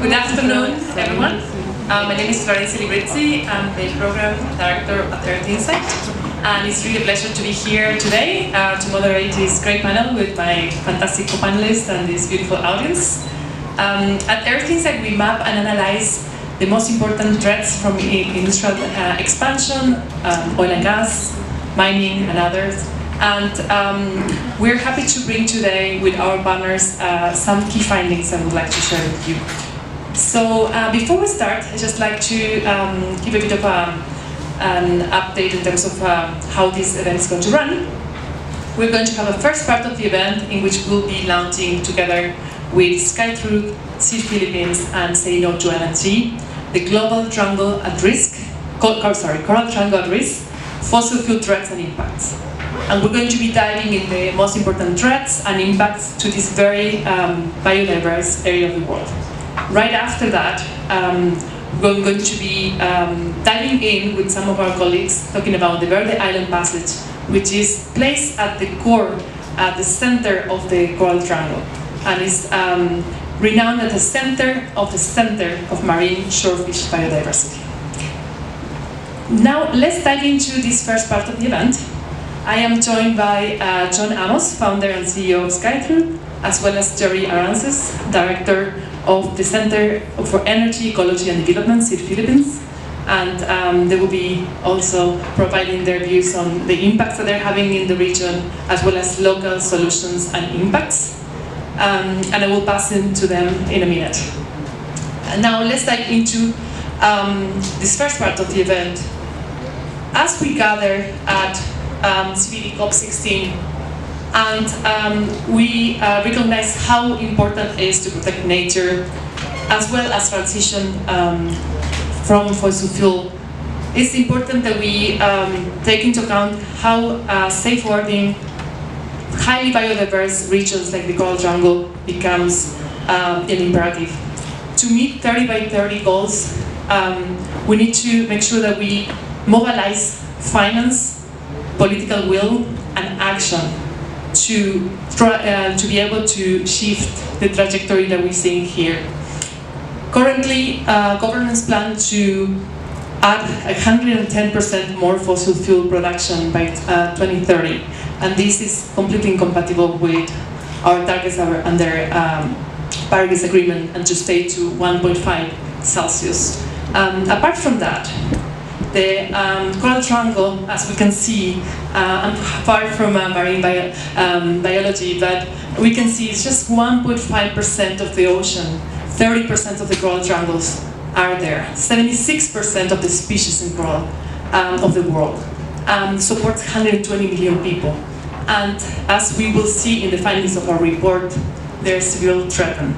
Good afternoon, everyone. My name is Verde. I'm the Program Director at Earth Insight, and it's really a pleasure to be here today to moderate this great panel with my fantastic co-panelists and this beautiful audience. At Earth Insight, we map and analyze the most important threats from industrial expansion, oil and gas, mining, and others. And we're happy to bring today with our partners some key findings I would like to share with you. So before we start, I'd just like to give a bit of an update in terms of how this event is going to run. We're going to have a first part of the event in which we'll be launching together with SkyTruth, CEED Philippines and Say to LNG, the global triangle at risk, coral triangle at risk, fossil fuel threats and impacts. And we're going to be diving in the most important threats and impacts to this very biodiverse area of the world. Right after that, we're going to be diving in with some of our colleagues talking about the Verde Island Passage, which is placed at the core, at the center of the coral triangle, and is renowned at the center of marine shorefish biodiversity. Now, let's dive into this first part of the event. I am joined by John Amos, founder and CEO of SkyTruth, as well as Jerry Arances, director of the Center for Energy, Ecology and Development, CEED Philippines. And they will be also providing their views on the impacts that they're having in the region, as well as local solutions and impacts. And I will pass it to them in a minute. And now let's dive into this first part of the event. As we gather at CBD COP16, and we recognize how important it is to protect nature, as well as transition from fossil fuel. It's important that we take into account how safeguarding highly biodiverse regions like the Coral Triangle becomes an imperative. To meet 30 by 30 goals, we need to make sure that we mobilize finance, political will, and action to be able to shift the trajectory that we're seeing here. Currently, governments plan to add 110% more fossil fuel production by 2030, and this is completely incompatible with our targets that are under Paris Agreement and to stay to 1.5 Celsius. Apart from that, the coral triangle, as we can see, I'm far from marine biology, but we can see it's just 1.5% of the ocean. 30% of the coral triangles are there. 76% of the species in coral of the world. Supports 120 million people. And as we will see in the findings of our report, they're severely threatened.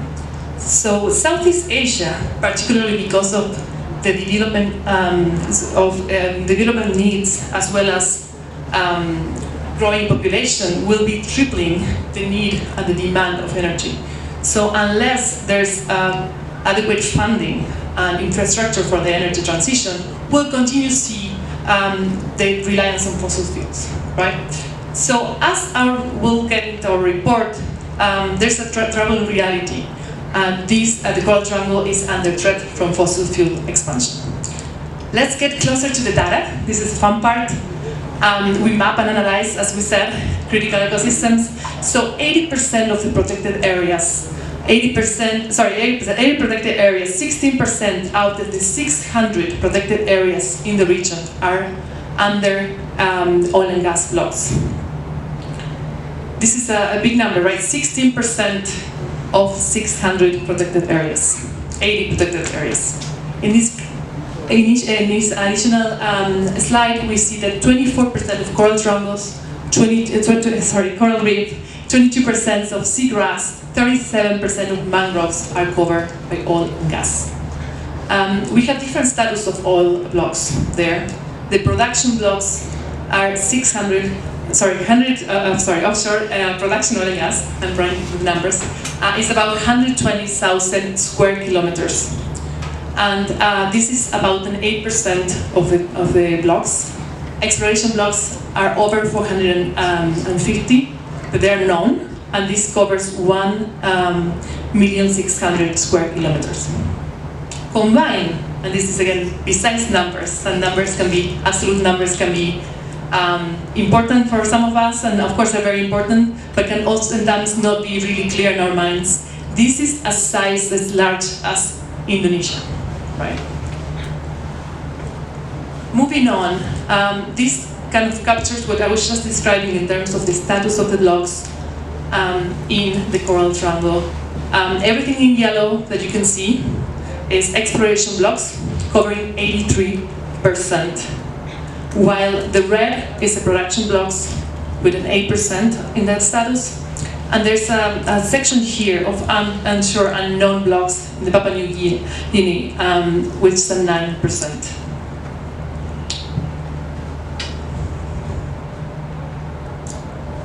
So Southeast Asia, particularly because of the development development needs, as well as growing population, will be tripling the need and the demand of energy. So unless there's adequate funding and infrastructure for the energy transition, we'll continue to see the reliance on fossil fuels, right? So as we'll get into our report, there's a troubling reality. The coral triangle is under threat from fossil fuel expansion. Let's get closer to the data. This is the fun part. We map and analyze, as we said, critical ecosystems. So 80% of the protected areas, 80% protected areas, 16% out of the 600 protected areas in the region are under oil and gas blocks. This is a big number, right? 16% of 600 protected areas, 80 protected areas. In this additional slide, we see that 24% of coral triangles, coral reef, 22% of seagrass, 37% of mangroves are covered by oil and gas. We have different status of oil blocks there. The production blocks are offshore production oil and gas, I'm running with numbers, is about 120,000 square kilometers. And this is about an 8% of the blocks. Exploration blocks are over 450, but they are known. and this covers 1,600,000 square kilometers. Combined, and this is again precise numbers, and numbers can be, absolute numbers can be important for some of us, and of course are very important, but can also sometimes not be really clear in our minds. This is a size as large as Indonesia, right? Moving on, this kind of captures what I was just describing in terms of the status of the blocks in the Coral Triangle. Everything in yellow that you can see is exploration blocks, covering 83%, while the red is the production blocks with an 8% in that status. And there's a section here of onshore unknown blocks in the Papua New Guinea, which is a 9%.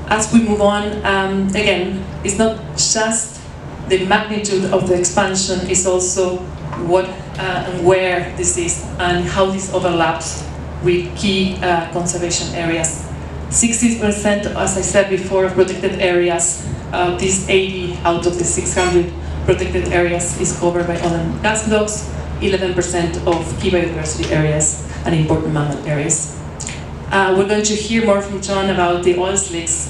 As we move on, again, it's not just the magnitude of the expansion, it's also what and where this is and how this overlaps with key conservation areas. 60%, as I said before, of protected areas, these 80 out of the 600 protected areas is covered by oil and gas blocks, 11% of key biodiversity areas and important mammal areas. We're going to hear more from John about the oil slicks.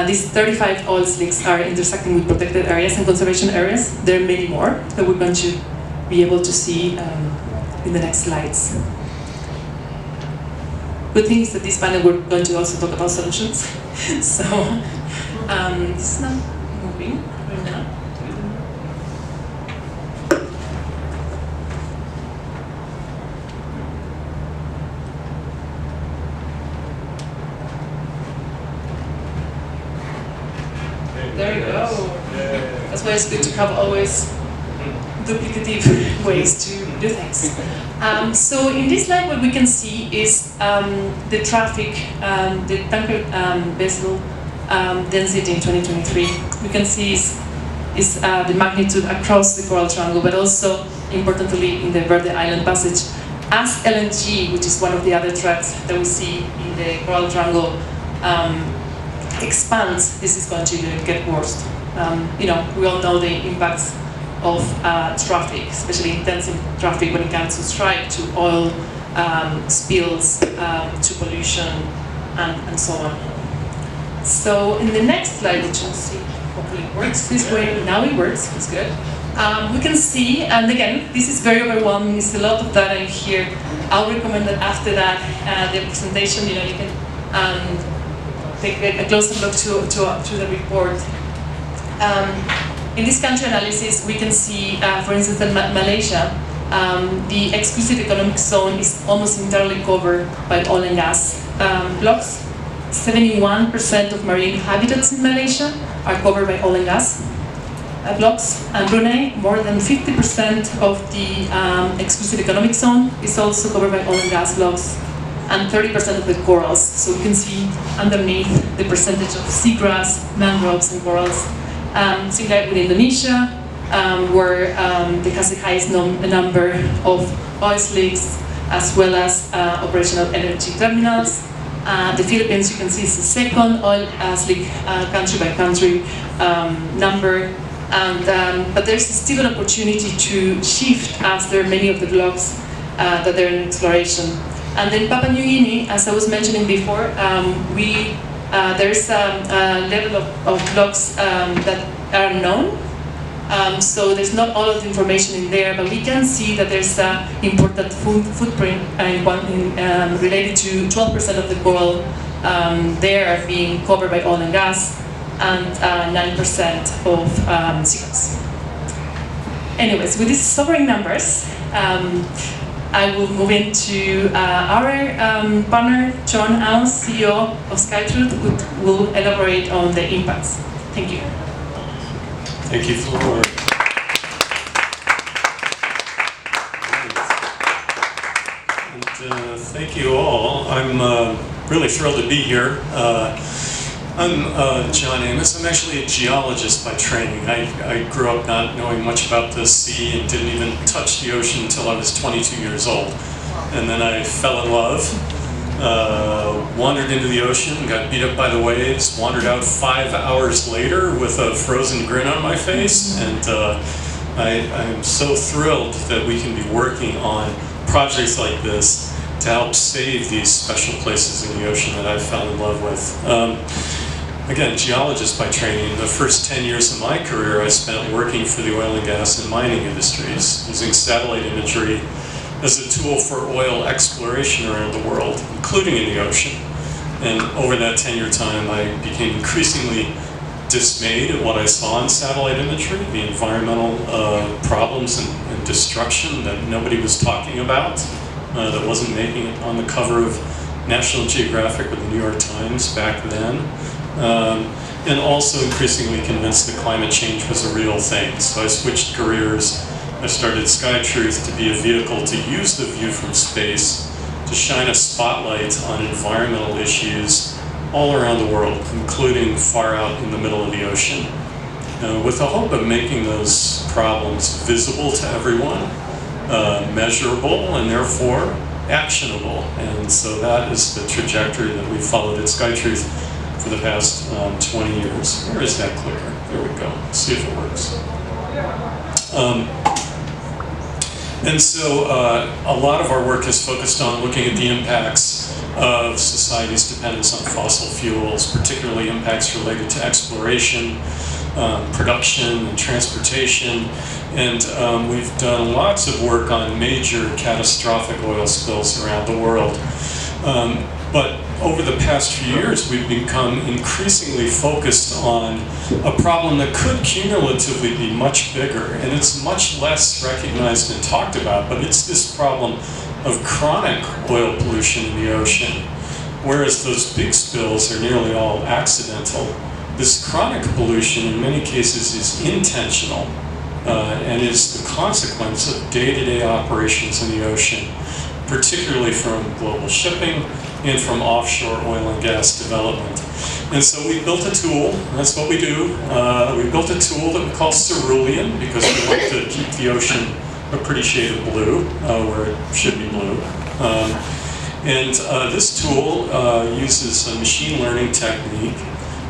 These 35 oil slicks are intersecting with protected areas and conservation areas. There are many more that we're going to be able to see in the next slides. Good thing is that this panel we're going to also talk about solutions. So this is not moving right now. There you go. That's why it's good to have always duplicative ways to do things. So in this slide, what we can see is the traffic, the tanker vessel density in 2023. We can see is the magnitude across the Coral Triangle, but also importantly in the Verde Island Passage. As LNG, which is one of the other threats that we see in the Coral Triangle, expands, this is going to get worse. You know, we all know the impacts of traffic, especially intensive traffic when it comes to strike, to oil spills, to pollution, and so on. So in the next slide, which you'll see, hopefully it works this way. Now it works, it's good. We can see, and again, this is very overwhelming, it's a lot of data in here. I'll recommend that after that, the presentation, you know, you can take a closer look to the report. In this country analysis, we can see, for instance, in Malaysia, the exclusive economic zone is almost entirely covered by oil and gas blocks. 71% of marine habitats in Malaysia are covered by oil and gas blocks. And Brunei, more than 50% of the exclusive economic zone is also covered by oil and gas blocks, and 30% of the corals. So you can see underneath the percentage of seagrass, mangroves, and corals. Similar with Indonesia, where it has the highest number of oil slicks, as well as operational energy terminals. The Philippines, you can see, is the second oil slick country by country number. But there's still an opportunity to shift, as there are many of the blocks that are in exploration. And then Papua New Guinea, as I was mentioning before, there's a level of blocks that are known. So there's not all of the information in there, but we can see that there's an important footprint related to 12% of the coral there being covered by oil and gas, and 9% of seagrass. Anyways, with these sobering numbers, I will move into our partner, John Amos, CEO of SkyTruth, who will elaborate on the impacts. Thank you. Thank you, Flor. And thank you all. I'm really thrilled to be here. I'm John Amos. I'm actually a geologist by training. I grew up not knowing much about the sea and didn't even touch the ocean until I was 22 years old. And then I fell in love wandered into the ocean, got beat up by the waves, wandered out 5 hours later with a frozen grin on my face, and I'm so thrilled that we can be working on projects like this to help save these special places in the ocean that I fell in love with. Again, geologist by training. The first 10 years of my career I spent working for the oil and gas and mining industries, using satellite imagery as a tool for oil exploration around the world, including in the ocean. And over that 10-year time, I became increasingly dismayed at what I saw in satellite imagery, the environmental problems and destruction that nobody was talking about, that wasn't making it on the cover of National Geographic or the New York Times back then. And also increasingly convinced that climate change was a real thing. So I switched careers. I started SkyTruth to be a vehicle to use the view from space to shine a spotlight on environmental issues all around the world, including far out in the middle of the ocean, with the hope of making those problems visible to everyone, measurable, and therefore actionable. And so that is the trajectory that we've followed at SkyTruth for the past 20 years. Where is that clicker? There we go. Let's see if it works. And so a lot of our work is focused on looking at the impacts of society's dependence on fossil fuels, particularly impacts related to exploration, production, and transportation. And we've done lots of work on major catastrophic oil spills around the world. But over the past few years, we've become increasingly focused on a problem that could cumulatively be much bigger, and it's much less recognized and talked about, but it's this problem of chronic oil pollution in the ocean. Whereas those big spills are nearly all accidental, this chronic pollution in many cases is intentional and is the consequence of day-to-day operations in the ocean, particularly from global shipping and from offshore oil and gas development. And so we built a tool, that's what we do. We built a tool that we call cerulean, because we like to keep the ocean a pretty shade of blue, where it should be blue. This tool uses a machine learning technique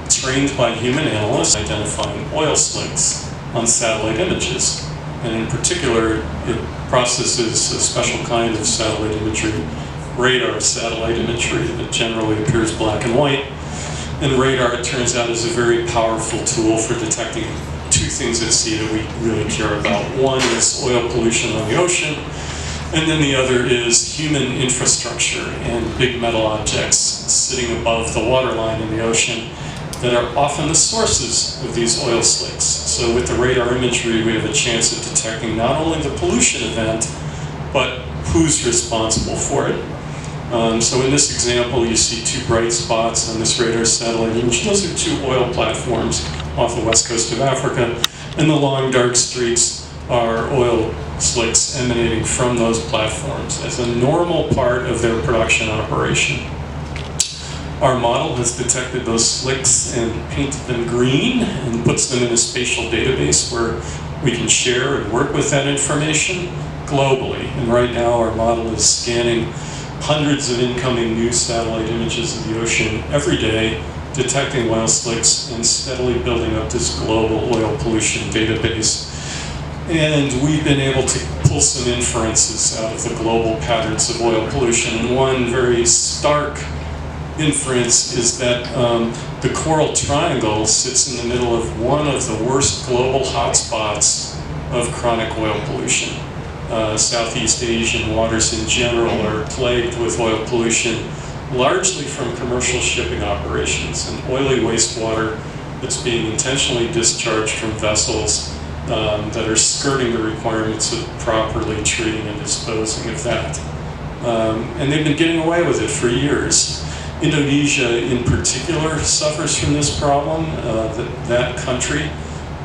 trained by human analysts identifying oil slicks on satellite images. And in particular, it processes a special kind of satellite imagery, radar satellite imagery, that generally appears black and white. And radar, it turns out, is a very powerful tool for detecting two things at sea that we really care about. One is oil pollution on the ocean, and then the other is human infrastructure and big metal objects sitting above the waterline in the ocean that are often the sources of these oil slicks. So with the radar imagery, we have a chance of detecting not only the pollution event, but who's responsible for it. So in this example, you see two bright spots on this radar satellite image. Those are two oil platforms off the west coast of Africa, and the long dark streaks are oil slicks emanating from those platforms as a normal part of their production operation. Our model has detected those slicks and painted them green and puts them in a spatial database where we can share and work with that information globally. And right now our model is scanning hundreds of incoming new satellite images of the ocean every day, detecting oil slicks and steadily building up this global oil pollution database. And we've been able to pull some inferences out of the global patterns of oil pollution. And one very stark inference is that the Coral Triangle sits in the middle of one of the worst global hotspots of chronic oil pollution. Southeast Asian waters in general are plagued with oil pollution, largely from commercial shipping operations and oily wastewater that's being intentionally discharged from vessels that are skirting the requirements of properly treating and disposing of that. And they've been getting away with it for years. Indonesia in particular suffers from this problem. That country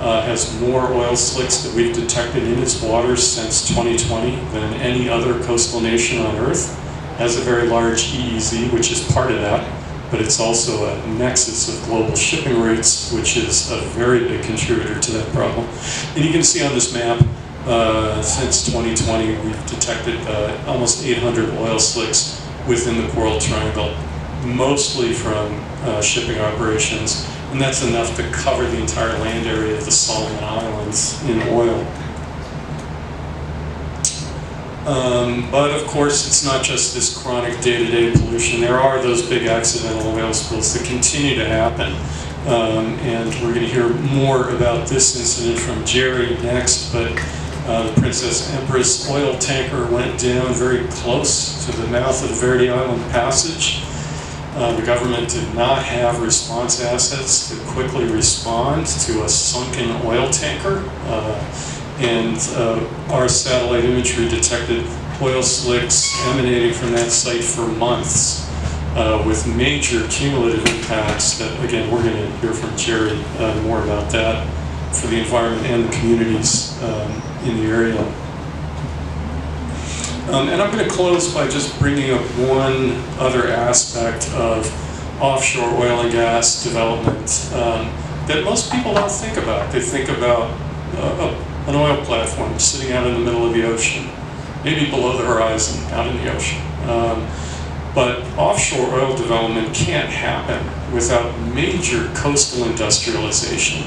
has more oil slicks that we've detected in its waters since 2020 than any other coastal nation on Earth. Has a very large EEZ, which is part of that, but it's also a nexus of global shipping routes, which is a very big contributor to that problem. And you can see on this map, since 2020, we've detected almost 800 oil slicks within the Coral Triangle, mostly from shipping operations, and that's enough to cover the entire land area of the Solomon Islands in oil. But of course, it's not just this chronic day-to-day pollution. There are those big accidental oil spills that continue to happen. And we're going to hear more about this incident from Jerry next, but the Princess Empress oil tanker went down very close to the mouth of the Verde Island Passage. The government did not have response assets to quickly respond to a sunken oil tanker. And our satellite imagery detected oil slicks emanating from that site for months, with major cumulative impacts that, again, we're going to hear from Jerry more about that for the environment and the communities in the area. And I'm going to close by just bringing up one other aspect of offshore oil and gas development that most people don't think about. They think about an oil platform sitting out in the middle of the ocean, maybe below the horizon, out in the ocean. But offshore oil development can't happen without major coastal industrialization.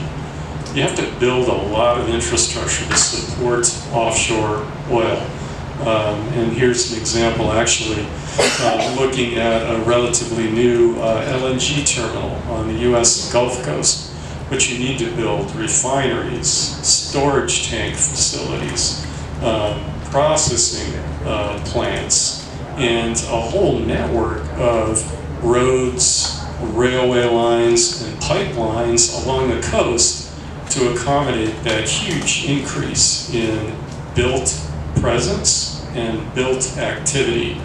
You have to build a lot of infrastructure to support offshore oil. And here's an example, actually, looking at a relatively new LNG terminal on the US Gulf Coast. But you need to build refineries, storage tank facilities, processing plants, and a whole network of roads, railway lines, and pipelines along the coast to accommodate that huge increase in built presence and built activity.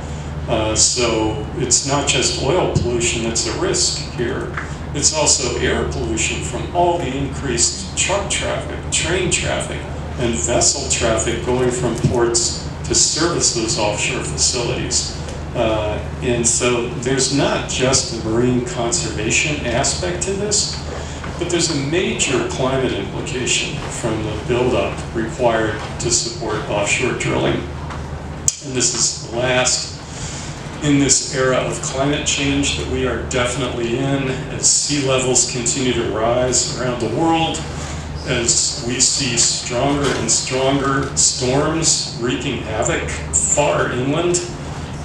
So it's not just oil pollution that's a risk here. It's also air pollution from all the increased truck traffic, train traffic, and vessel traffic going from ports to service those offshore facilities. And so there's not just the marine conservation aspect to this, but there's a major climate implication from the buildup required to support offshore drilling. And this is the last in this era of climate change that we are definitely in, as sea levels continue to rise around the world, as we see stronger and stronger storms wreaking havoc far inland.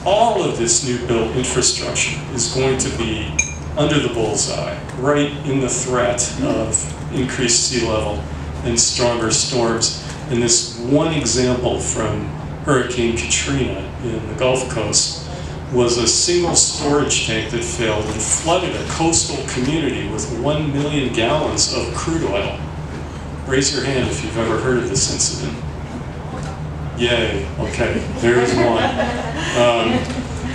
All of this new built infrastructure is going to be under the bullseye, right in the threat of increased sea level and stronger storms. And this one example from Hurricane Katrina in the Gulf Coast was a single storage tank that failed and flooded a coastal community with 1 million gallons of crude oil. Raise your hand if you've ever heard of this incident. Yay, okay, there's one.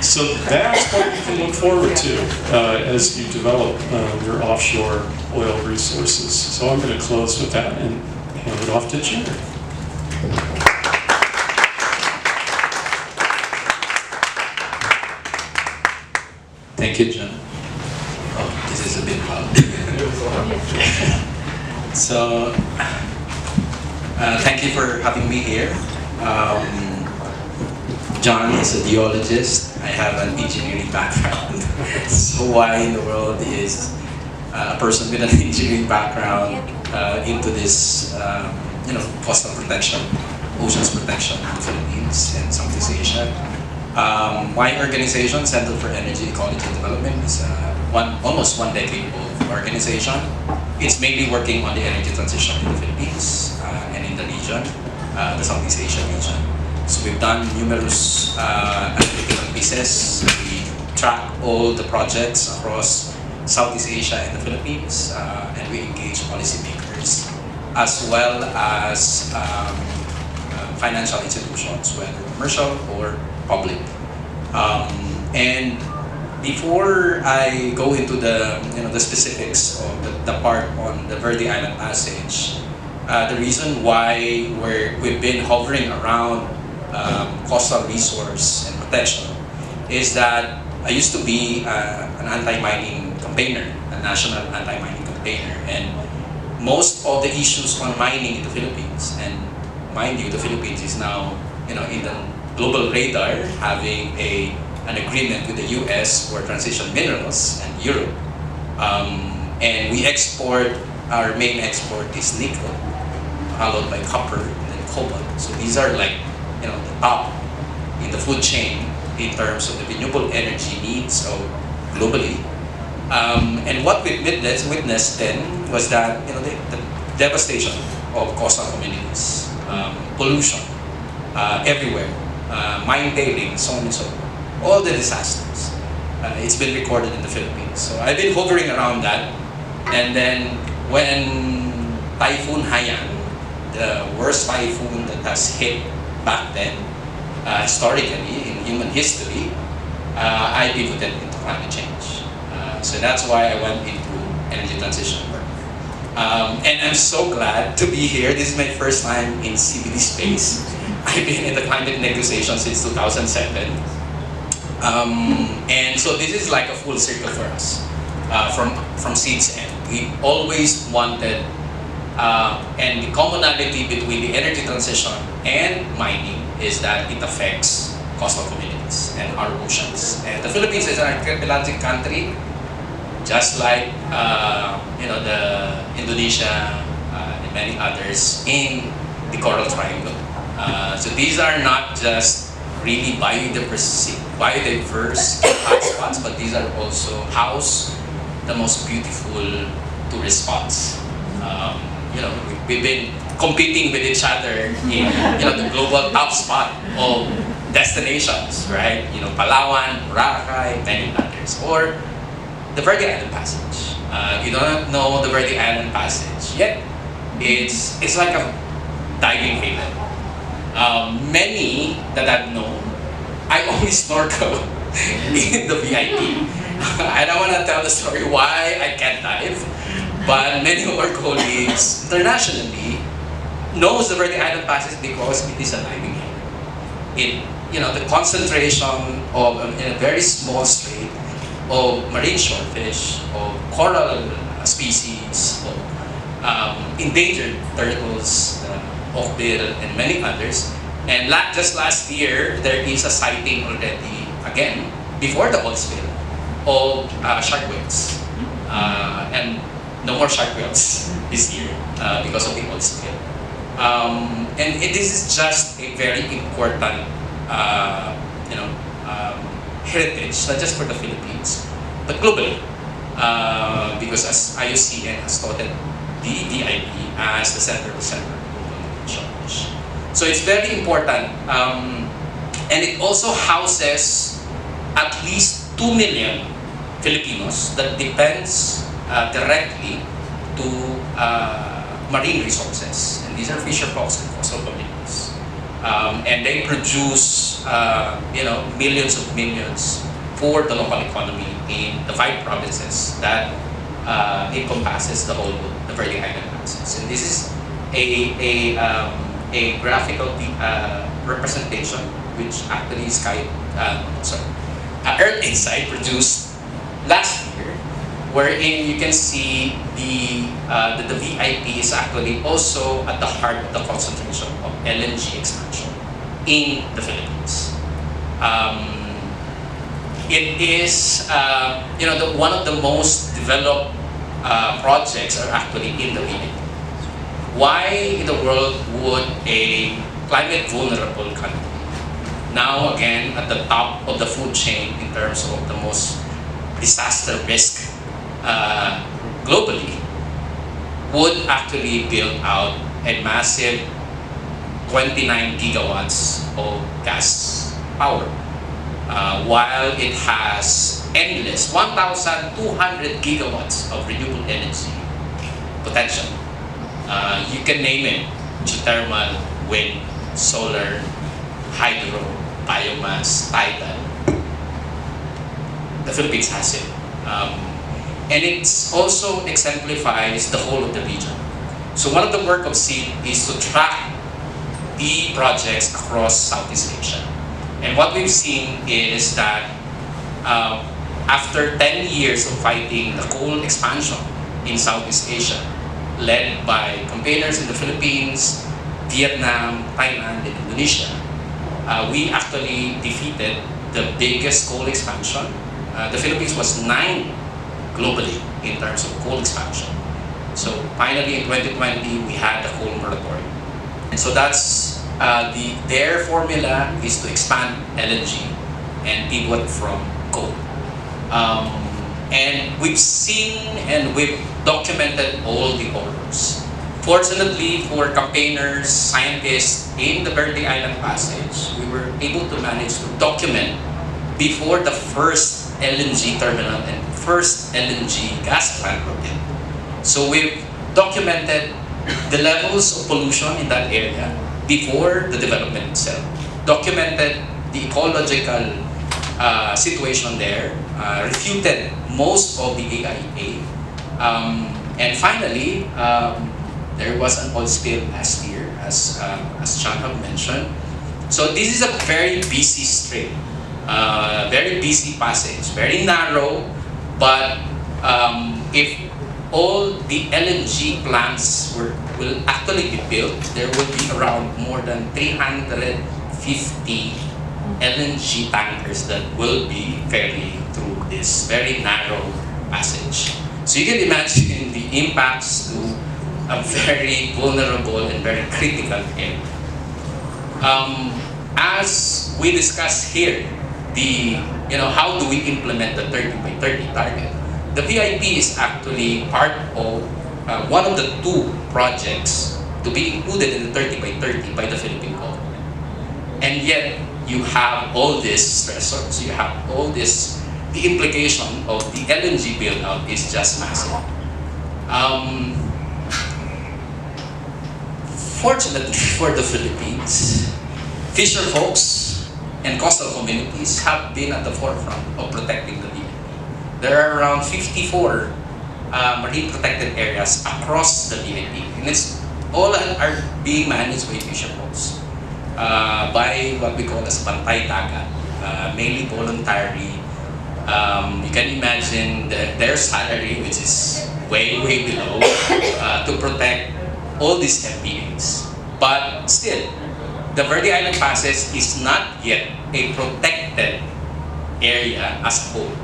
So that's what you can look forward to as you develop your offshore oil resources. So I'm going to close with that and hand it off to Jerry. Thank you, John. Oh, this is a bit loud. So, thank you for having me here. John is a geologist. I have an engineering background. So why in the world is a person with an engineering background into this, coastal protection, oceans protection in the Philippines and Southeast Asia? My organization, Center for Energy, Ecology and Development, is almost 1 decade old organization. It's mainly working on the energy transition in the Philippines and in the region, the Southeast Asia region. So we've done numerous analytical pieces. We track all the projects across Southeast Asia and the Philippines, and we engage policymakers as well as financial institutions, whether commercial or public. And before I go into the specifics of the part on the Verde Island Passage, the reason why we've been hovering around coastal resource and protection is that I used to be an anti-mining campaigner, a national anti-mining campaigner, and most of the issues on mining in the Philippines, and mind you, the Philippines is now in the global radar, having a an agreement with the US for transition minerals and Europe. And we export, our main export is nickel, followed by copper and then cobalt. So these are like, the top in the food chain in terms of the renewable energy needs of globally. And what we witnessed then was that, the devastation of coastal communities, pollution everywhere, mine tailing, so on and so forth. All the disasters. It's been recorded in the Philippines. So I've been hovering around that. And then when Typhoon Haiyan, the worst typhoon that has hit back then, historically in human history, I pivoted into climate change. So that's why I went into energy transition work. And I'm so glad to be here. This is my first time in CBD space. I've been in the climate negotiation since 2007. And so this is like a full circle for us from SEED's end. We always wanted, and the commonality between the energy transition and mining is that it affects coastal communities and our oceans. And the Philippines is an archipelagic country, just like the Indonesia and many others in the Coral Triangle. So these are not just really biodiverse hotspots, but these are also house the most beautiful tourist spots. We've been competing with each other in the global top spot of destinations, right? Palawan, Boracay, many others, or the Verde Island Passage. If you don't know the Verde Island Passage yet, it's like a diving haven. Many that I've known, I only snorkel in the VIP. I don't want to tell the story why I can't dive, but many of our colleagues internationally knows the Verde Island Passage because it is a diving haven. The concentration of in a very small strait of marine shellfish, of coral species, of endangered turtles, hawkbill, and many others. And just last year, there is a sighting already, again, before the oil spill, of shark whales. And no more shark whales this year because of the oil spill. And this is just a very important heritage, not just for the Philippines, but globally. Because as IUCN has touted the VIP as the center of global shellfish. So it's very important, and it also houses at least 2 million Filipinos that depends directly to marine resources, and these are fisher folks and coastal communities, and they produce millions of millions for the local economy in the 5 provinces that encompasses the whole the Verde Island Passage. And this is a graphical representation which actually Earth Insight produced last year, wherein you can see the VIP is actually also at the heart of the concentration of LNG expansion in the Philippines. It is one of the most developed projects are actually in the VIP. Why in the world would a climate vulnerable country, now again at the top of the food chain in terms of the most disaster risk globally, would actually build out a massive 29 gigawatts of gas power, while it has endless 1,200 gigawatts of renewable energy potential. You can name it: geothermal, wind, solar, hydro, biomass, tidal. The Philippines has it. And it also exemplifies the whole of the region. So one of the work of SEED is to track the projects across Southeast Asia. And what we've seen is that after 10 years of fighting the coal expansion in Southeast Asia, led by campaigners in the Philippines, Vietnam, Thailand, and Indonesia, we actually defeated the biggest coal expansion. The Philippines was 9 globally in terms of coal expansion. So finally in 2020, we had the coal moratorium. And so that's their formula is to expand LNG and pivot from coal. And we've seen and we've documented all the horrors. Fortunately for campaigners, scientists in the Verde Island Passage, we were able to manage to document before the first LNG terminal and first LNG gas plant were built. So we've documented the levels of pollution in that area before the development itself, documented the ecological situation there, refuted most of the AIA, and finally, there was an oil spill last year, as Chan have mentioned. So this is a very busy strait, very busy passage, very narrow, but if all the LNG plants will actually be built, there will be around more than 350 LNG tankers that will be ferrying through this very narrow passage. So you can imagine the impacts to a very vulnerable and very critical area. As we discussed here, how do we implement the 30 by 30 target? The VIP is actually part of one of the 2 projects to be included in the 30 by 30 by the Philippine government. And yet, you have all these stressors, you have all this, the implication of the LNG build-out is just massive. Fortunately for the Philippines, fisher folks and coastal communities have been at the forefront of protecting the VIP. There are around 54 marine protected areas across the VIP, and it's all are being managed by fisher folks by what we call as bantay dagat, mainly voluntary. You can imagine their salary, which is way below, to protect all these MPAs. But still, the Verde Island Passage is not yet a protected area as a whole.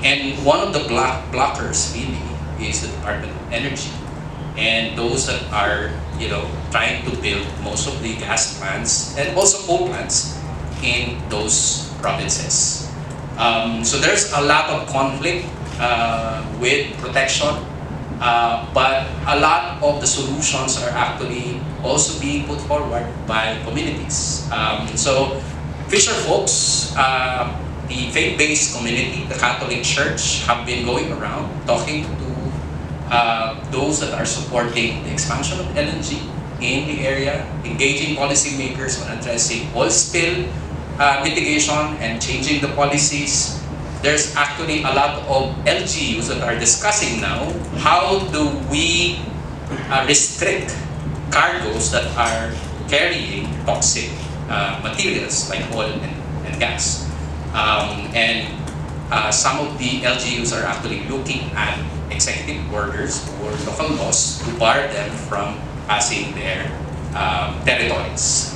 And one of the blockers really is the Department of Energy and those that are trying to build most of the gas plants and also coal plants in those provinces. So there's a lot of conflict with protection, but a lot of the solutions are actually also being put forward by communities. So fisher folks, the faith-based community, the Catholic Church, have been going around talking to those that are supporting the expansion of LNG in the area, engaging policymakers on addressing oil spill mitigation and changing the policies. There's actually a lot of LGUs that are discussing now how do we restrict cargoes that are carrying toxic materials like oil and gas. Some of the LGUs are actually looking at executive orders or local laws to bar them from passing their territories.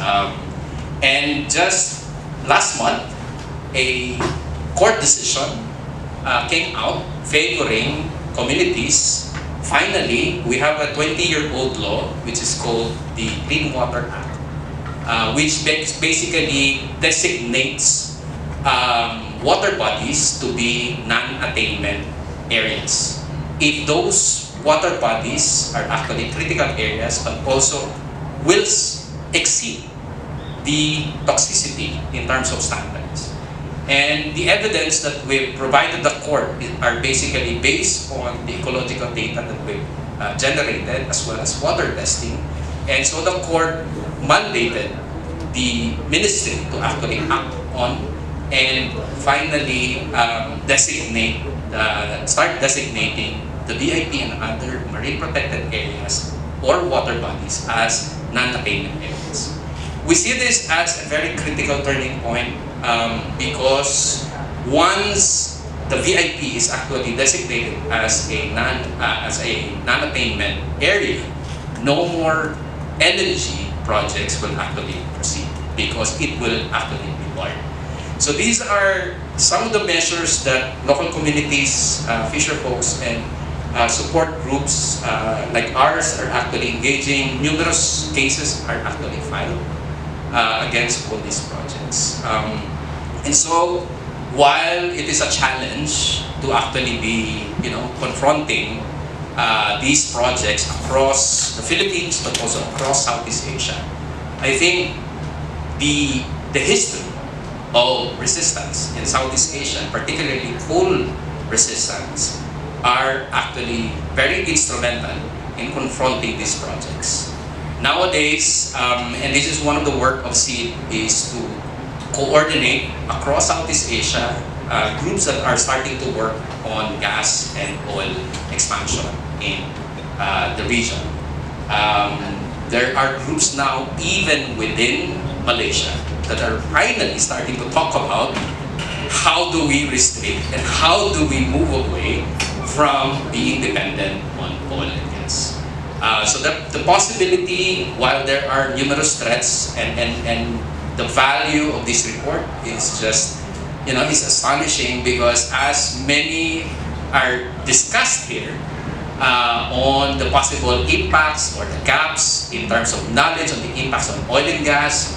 And just last month, a court decision came out favoring communities. Finally, we have a 20-year-old law which is called the Clean Water Act, which basically designates water bodies to be non-attainment areas. If those water bodies are actually critical areas but also will exceed the toxicity in terms of standards. And the evidence that we've provided the court are basically based on the ecological data that we've generated as well as water testing. And so the court mandated the ministry to actually act on and finally start designating the VIP and other marine protected areas or water bodies as non-attainment areas. We see this as a very critical turning point because once the VIP is actually designated as a non-attainment area, no more LNG projects will actually proceed because it will actually be barred. So these are some of the measures that local communities, fisher folks, and support groups like ours are actually engaging. Numerous cases are actually filed against all these projects. And so, while it is a challenge to actually be, confronting these projects across the Philippines, but also across Southeast Asia, I think the history of resistance in Southeast Asia, particularly coal resistance, are actually very instrumental in confronting these projects. Nowadays, and this is one of the work of CEED, is to coordinate across Southeast Asia groups that are starting to work on gas and oil expansion in the region. There are groups now, even within Malaysia, that are finally starting to talk about how do we restrict and how do we move away from being dependent on oil and gas. So the possibility, while there are numerous threats, and the value of this report is just, is astonishing, because as many are discussed here on the possible impacts or the gaps in terms of knowledge on the impacts on oil and gas,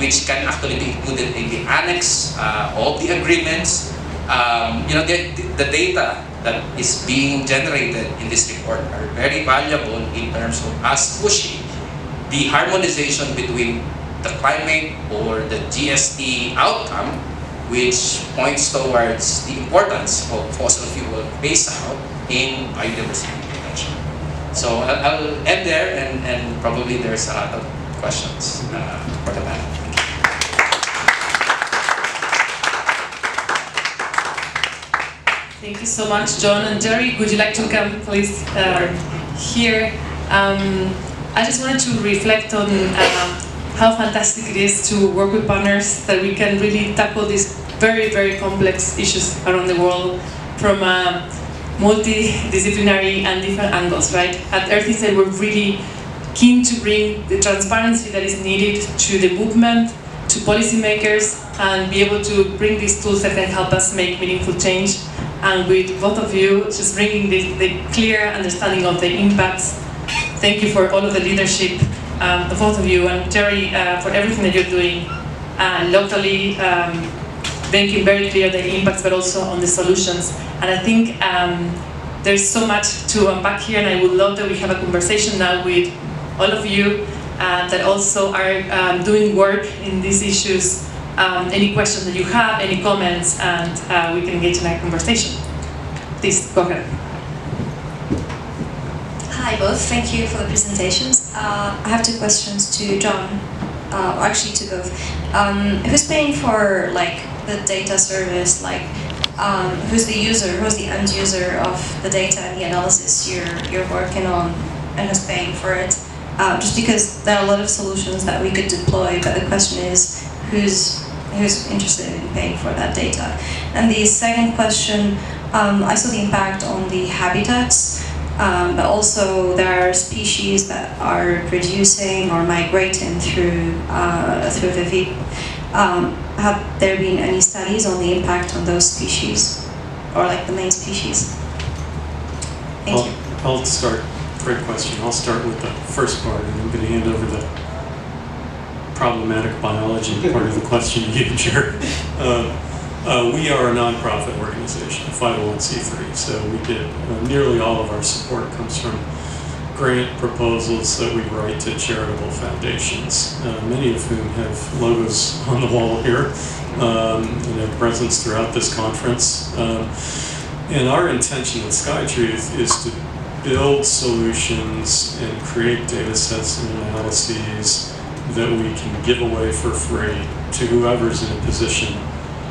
which can actually be included in the annex of the agreements. The data that is being generated in this report are very valuable in terms of us pushing the harmonization between the climate or the GST outcome, which points towards the importance of fossil fuel phase out in biodiversity protection. So I'll end there, and probably there's a lot of questions for the panel. Thank you so much, John. And Jerry, would you like to come, please, here? I just wanted to reflect on how fantastic it is to work with partners, that we can really tackle these very, very complex issues around the world from multidisciplinary and different angles, right? At EarthInsight, we're really keen to bring the transparency that is needed to the movement, to policymakers, and be able to bring these tools that can help us make meaningful change. And with both of you, just bringing the clear understanding of the impacts. Thank you for all of the leadership, the both of you, and Jerry, for everything that you're doing locally, making very clear the impacts, but also on the solutions. And I think there's so much to unpack here, and I would love that we have a conversation now with all of you that also are doing work in these issues. Any questions that you have, any comments, and we can engage in a conversation. Please, go ahead. Hi both, thank you for the presentations. I have two questions to John, or actually to both. Who's paying for the data service? Who's the user, who's the end user of the data and the analysis you're working on, and who's paying for it? Just because there are a lot of solutions that we could deploy, but the question is who's interested in paying for that data? And the second question, I saw the impact on the habitats, but also there are species that are reducing or migrating through the Verde. Have there been any studies on the impact on those species, or the main species? Thank you. I'll start. Great question. I'll start with the first part, and I'm going to hand over the problematic biology part of the question you gave, Jared. We are a nonprofit organization, a 501c3, so we get nearly all of our support comes from grant proposals that we write to charitable foundations, many of whom have logos on the wall here and have presence throughout this conference. And our intention at SkyTruth is to build solutions and create data sets and analyses that we can give away for free to whoever's in a position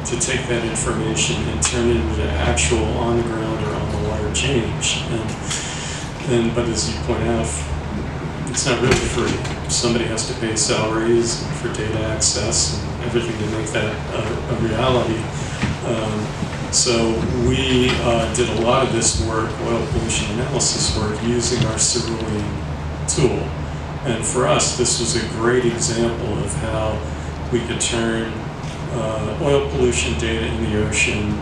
to take that information and turn it into actual on-the-ground or on-the-wire change. But as you point out, it's not really free. Somebody has to pay salaries for data access and everything to make that a reality. So we did a lot of this work, oil pollution analysis work, using our cerulean tool. And for us, this was a great example of how we could turn oil pollution data in the ocean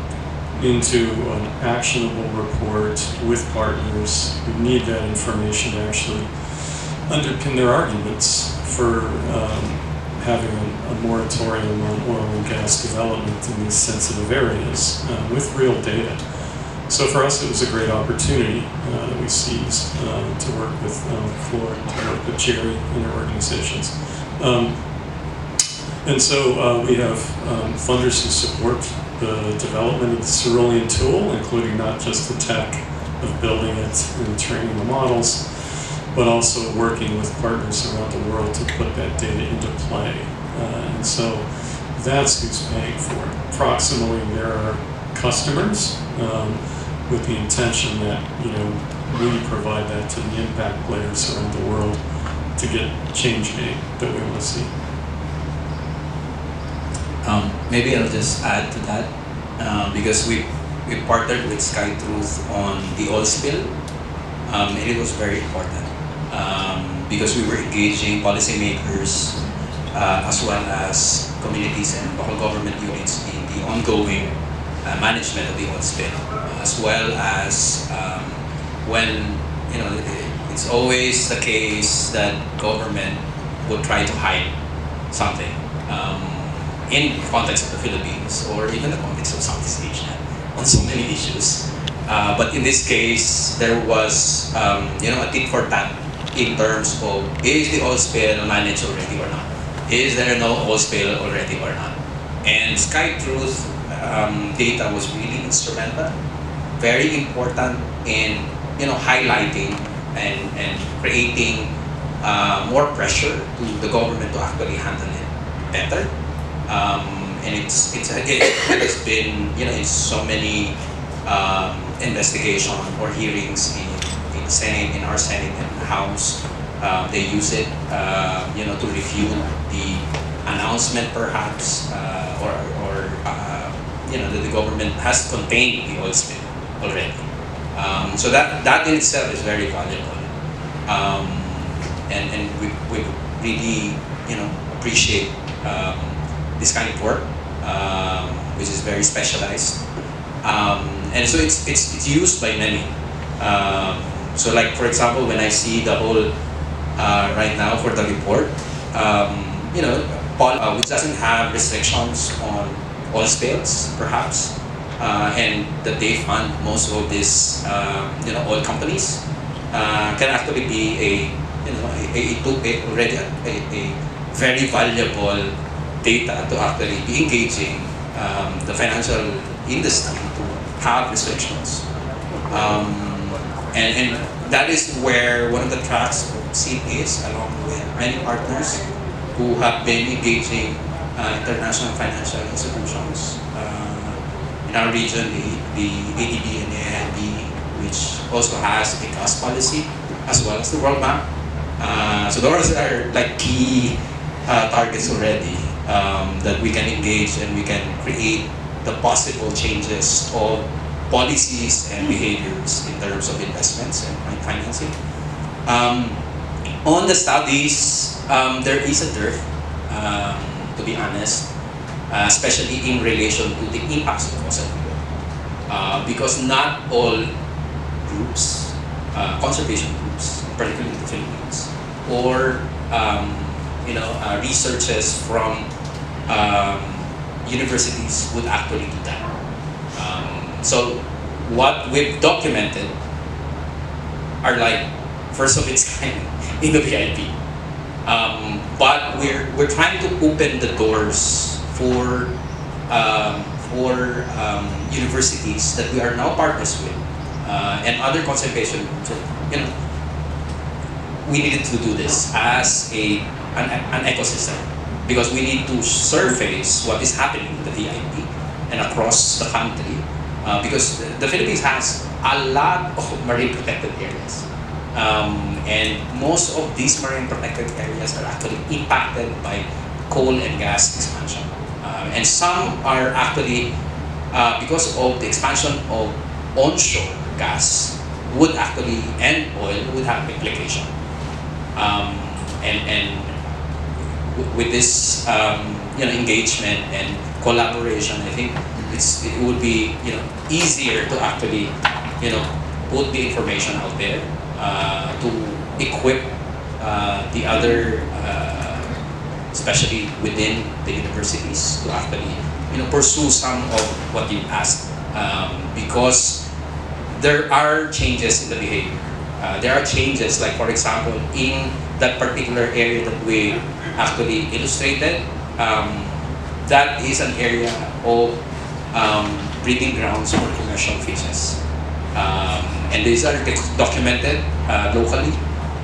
into an actionable report with partners who need that information to actually underpin their arguments for having a moratorium on oil and gas development in these sensitive areas with real data. So for us, it was a great opportunity that we seized to work with Floor, to work with Jerry and our organizations. And so we have funders who support the development of the cerulean tool, including not just the tech of building it and training the models, but also working with partners around the world to put that data into play. And so that's who's paying for it. Approximately, there are customers with the intention that we provide that to the impact players around the world to get change made that we want to see. Maybe I'll just add to that because we partnered with SkyTruth on the oil spill, and it was very important because we were engaging policymakers as well as communities and local government units in the ongoing management of the oil spill, as well as when it's always the case that government would try to hide something. In the context of the Philippines or even the context of Southeast Asia on so many issues. But in this case, there was a tit for tat in terms of is the oil spill managed already or not? Is there no oil spill already or not? And SkyTruth data was really instrumental, very important in highlighting and creating more pressure to the government to actually handle it better. And it has been in so many investigation or hearings in Senate, in our Senate and House. They use it to refute the announcement perhaps or that the government has contained the oil spill already. So that in itself is very valuable, and we really appreciate this kind of work, which is very specialized, and so it's used by many. So like for example, when I see the whole right now for the report, which doesn't have restrictions on oil spills, perhaps, and that they fund most of these oil companies, can actually be already a very valuable data to actually be engaging the financial industry to have restrictions. And that is where one of the tracks of CEED is, along with many partners who have been engaging international financial institutions. In our region, the ADB and the AIB, which also has a cost policy, as well as the World Bank. So those are like key targets already that we can engage and we can create the possible changes of policies and behaviors in terms of investments and financing. On the studies, there is a dearth, to be honest, especially in relation to the impacts of fossil fuel. Because not all groups, conservation groups, particularly in the Philippines, or researchers from universities would actually do that. So what we've documented are like first of its kind in the VIP. But we're trying to open the doors for universities that we are now partners with and other conservation groups. We needed to do this as an ecosystem because we need to surface what is happening in the VIP and across the country because the Philippines has a lot of marine protected areas. And most of these marine protected areas are actually impacted by coal and gas expansion. And some are actually, because of the expansion of onshore gas, would actually, and oil, would have implication. And with this engagement and collaboration, I think it would be, easier to actually, put the information out there, to equip the other, especially within the universities, to actually, pursue some of what you asked, because there are changes in the behavior. There are changes, like for example, in that particular area that we actually illustrated, that is an area of breeding grounds for commercial fishes. And these are documented locally,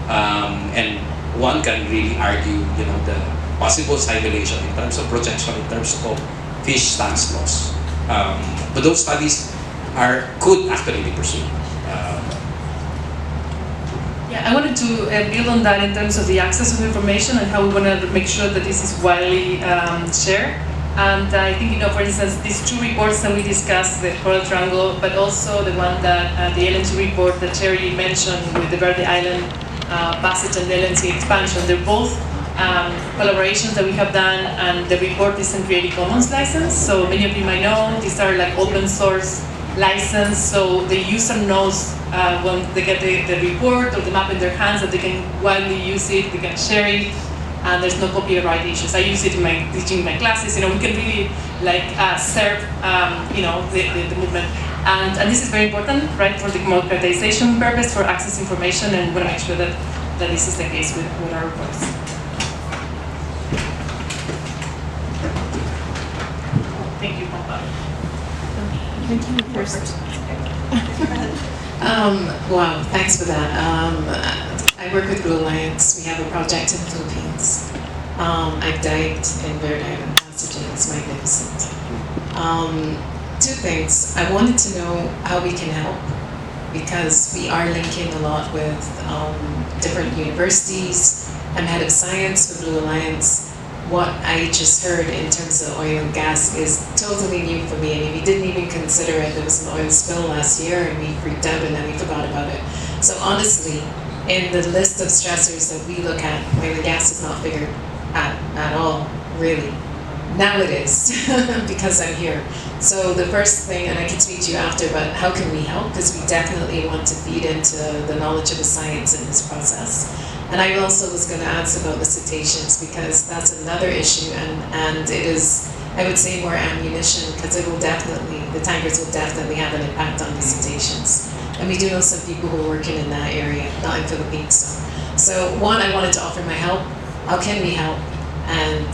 and one can really argue, the possible simulation in terms of projection, in terms of fish stocks loss. But those studies could actually be pursued. Yeah, I wanted to build on that in terms of the access of information and how we want to make sure that this is widely shared. And I think, for instance, these two reports that we discussed, the Coral Triangle, but also the one that the LNG report that Terry mentioned with the Verde Island passage and the LNG expansion, they're both collaborations that we have done, and the report is in Creative Commons license. So many of you might know these are like open source license, so the user knows when they get the report or the map in their hands that they can widely use it, they can share it, and there's no copyright issues. I use it in my teaching my classes. We can really serve the movement, and this is very important, right, for the democratization purpose, for access information, and we want to make sure that this is the case with our reports. Thank you, Pampa. Thank you first. Wow, thanks for that. I work with Blue Alliance. We have a project in the Philippines. I've dived in Verde Island Passage, and it's magnificent. Two things. I wanted to know how we can help, because we are linking a lot with different universities. I'm head of science for Blue Alliance. What I just heard in terms of oil and gas is totally new for me. I mean, we didn't even consider it. There was an oil spill last year and we freaked out and then we forgot about it. So honestly, in the list of stressors that we look at, oil and gas is not figured at all, really. Now it is, because I'm here. So the first thing, and I can speak to you after, but how can we help? Because we definitely want to feed into the knowledge of the science in this process. And I also was going to ask about the cetaceans, because that's another issue, and it is, I would say, more ammunition, because it will definitely, the tankers will definitely have an impact on the cetaceans. And we do know some people who are working in that area, not in Philippines. So one, I wanted to offer my help. How can we help? And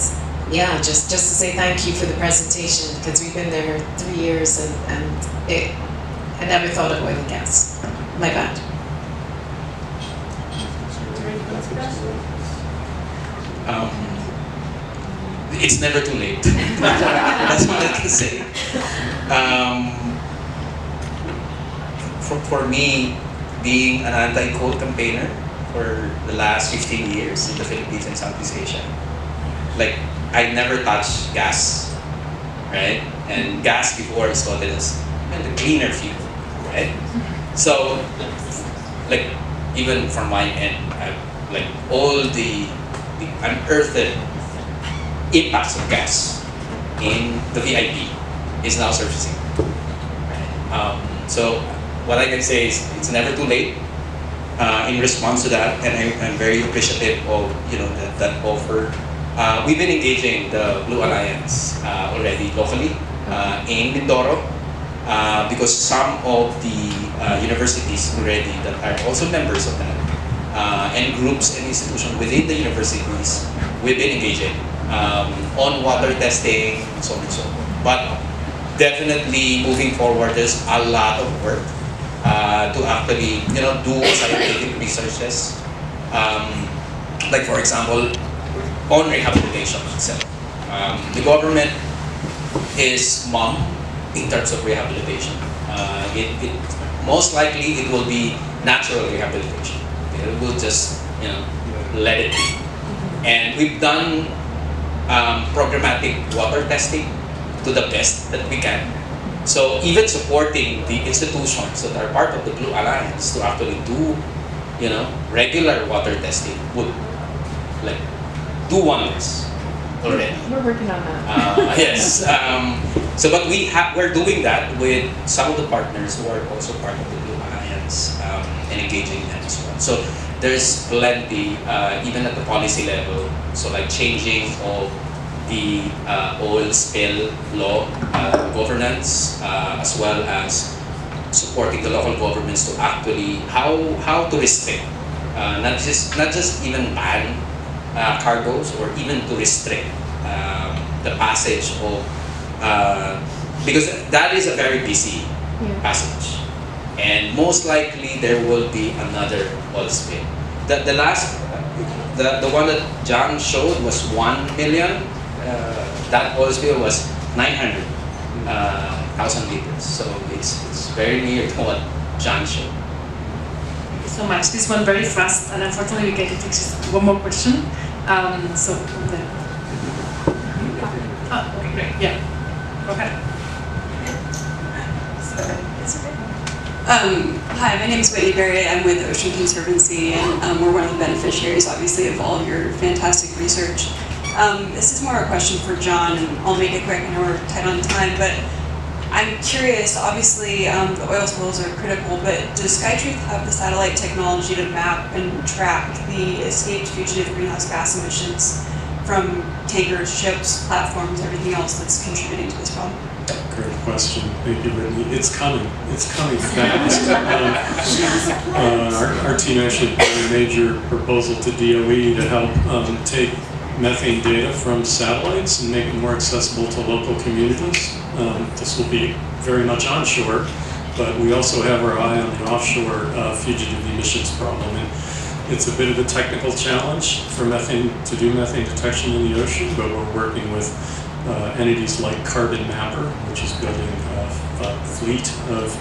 yeah, just to say thank you for the presentation, because we've been there 3 years and I never thought of oil and gas. My bad. It's never too late. That's what I can say. For me, being an anti-coal campaigner for the last 15 years in the Philippines and Southeast Asia, like, I never touched gas, right? And gas before is thought as the cleaner fuel, right? So, like, even from my end, like, all the unearthed impacts of gas in the VIP is now surfacing. So what I can say is it's never too late in response to that, and I'm very appreciative of that offer. We've been engaging the Blue Alliance already locally in Mindoro, because some of the universities already that are also members of that, and groups and institutions within the universities, we've been engaging on water testing, so on and so forth. But definitely moving forward, there's a lot of work to actually do scientific researches. Like, for example, on rehabilitation itself. The government is mum in terms of rehabilitation. Most likely it will be natural rehabilitation. It will just let it be. And we've done programmatic water testing to the best that we can. So even supporting the institutions that are part of the Blue Alliance to actually do regular water testing would do wonders. already. We're working on that. Yes. But we're doing that with some of the partners who are also part of the Blue Alliance and engaging them as well. So there's plenty, even at the policy level. So like changing of the oil spill law governance, as well as supporting the local governments to actually how to restrict, not just even ban cargoes or even to restrict the passage of because that is a very busy passage, and most likely there will be another oil spill. The last the one that John showed was 1 million. That oil spill was 900,000 liters. So it's very near to what John showed. Thank you so much. This one very fast, and unfortunately we can take just one more question. Okay, great. Yeah. Go ahead. Hi, my name is Whitney Verde. I'm with Ocean Conservancy, and we're one of the beneficiaries, obviously, of all of your fantastic research. This is more a question for John, and I'll make it quick. I know we're tight on time, but I'm curious. Obviously, the oil spills are critical, but does SkyTruth have the satellite technology to map and track the escaped fugitive greenhouse gas emissions from tankers, ships, platforms, everything else that's contributing to this problem? Great question. Thank you, Brittany. It's coming. It's coming fast. Our team actually put a major proposal to DOE to help take methane data from satellites and make it more accessible to local communities. This will be very much onshore, but we also have our eye on the offshore fugitive emissions problem. And it's a bit of a technical challenge for to do methane detection in the ocean, but we're working with entities like Carbon Mapper, which is building a fleet of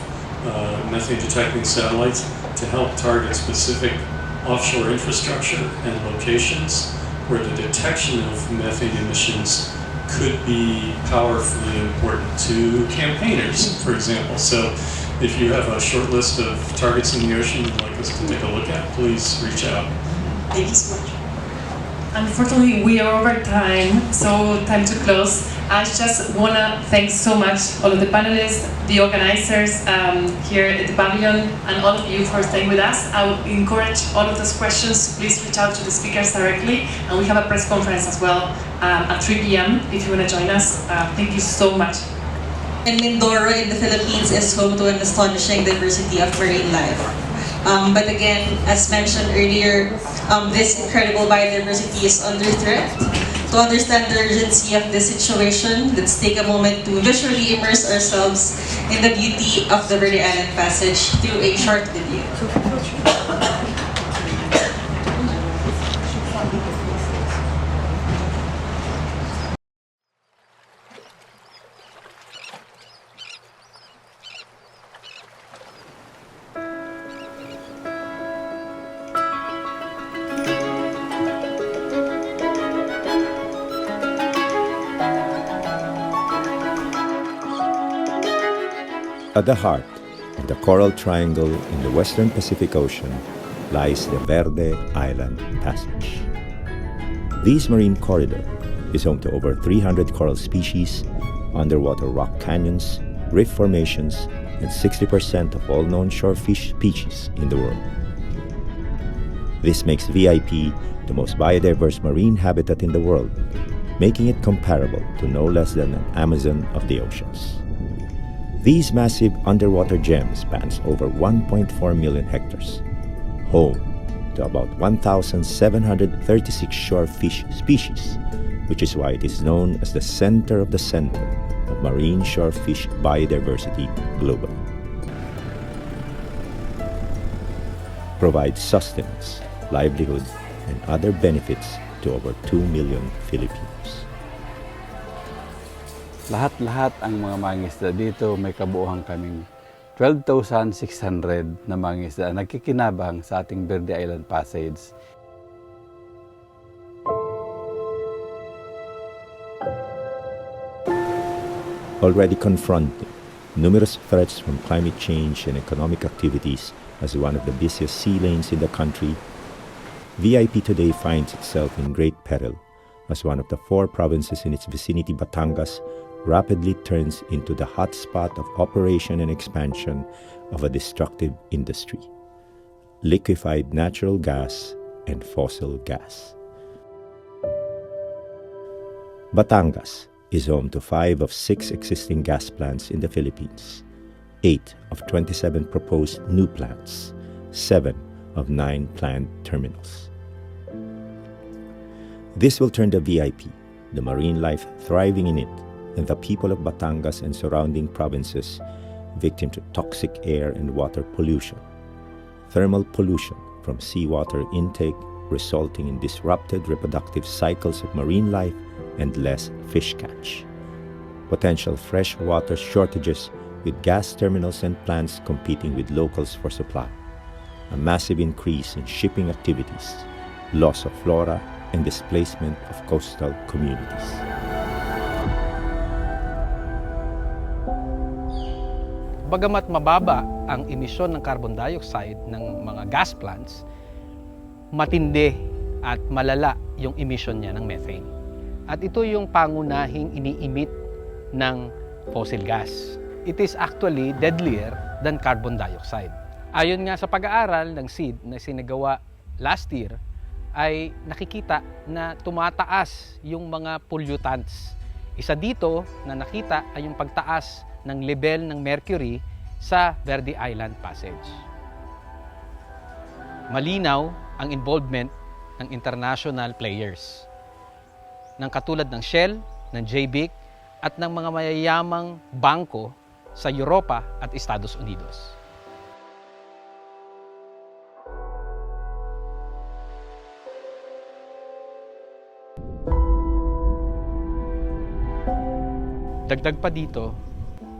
methane detecting satellites to help target specific offshore infrastructure and locations where the detection of methane emissions could be powerfully important to campaigners, for example. So if you have a short list of targets in the ocean you'd like us to take a look at, please reach out. Thank you so much. Unfortunately, we are over time, so time to close. I just want to thank so much all of the panelists, the organizers here at the pavilion, and all of you for staying with us. I would encourage all of those questions to please reach out to the speakers directly, and we have a press conference as well at 3 p.m. if you want to join us. Thank you so much. And Mindoro in the Philippines is home to an astonishing diversity of marine life. But again, as mentioned earlier, this incredible biodiversity is under threat. To understand the urgency of this situation, let's take a moment to visually immerse ourselves in the beauty of the Verde Island Passage through a short video. At the heart of the Coral Triangle in the Western Pacific Ocean lies the Verde Island Passage. This marine corridor is home to over 300 coral species, underwater rock canyons, reef formations, and 60% of all known shorefish species in the world. This makes VIP the most biodiverse marine habitat in the world, making it comparable to no less than an Amazon of the oceans. These massive underwater gems spans over 1.4 million hectares, home to about 1,736 shorefish species, which is why it is known as the center of marine shorefish biodiversity globally. Provides sustenance, livelihood, and other benefits to over 2 million Filipinos. Lahat-lahat ang mga mangingisda dito may kabuuhan kaming 12,600 na mangingisda nagkikinabang sa ating Verde Island Passage. Already confronting numerous threats from climate change and economic activities as one of the busiest sea lanes in the country, VIP today finds itself in great peril as one of the 4 provinces in its vicinity, Batangas, rapidly turns into the hotspot of operation and expansion of a destructive industry: liquefied natural gas and fossil gas. Batangas is home to 5 of 6 existing gas plants in the Philippines, 8 of 27 proposed new plants, 7 of 9 planned terminals. This will turn the VIP, the marine life thriving in it, and the people of Batangas and surrounding provinces victim to toxic air and water pollution, thermal pollution from seawater intake resulting in disrupted reproductive cycles of marine life and less fish catch, potential freshwater shortages with gas terminals and plants competing with locals for supply, a massive increase in shipping activities, loss of flora, and displacement of coastal communities. Bagamat mababa ang emisyon ng carbon dioxide ng mga gas plants, matindi at malala yung emission niya ng methane. At ito yung pangunahing ini-emit ng fossil gas. It is actually deadlier than carbon dioxide. Ayon nga sa pag-aaral ng SEED na sinagawa last year, ay nakikita na tumataas yung mga pollutants. Isa dito na nakita ay yung pagtaas ng level ng mercury sa Verde Island Passage. Malinaw ang involvement ng international players, ng katulad ng Shell, ng JBIC, at ng mga mayayamang bangko sa Europa at Estados Unidos. Dagdag pa dito,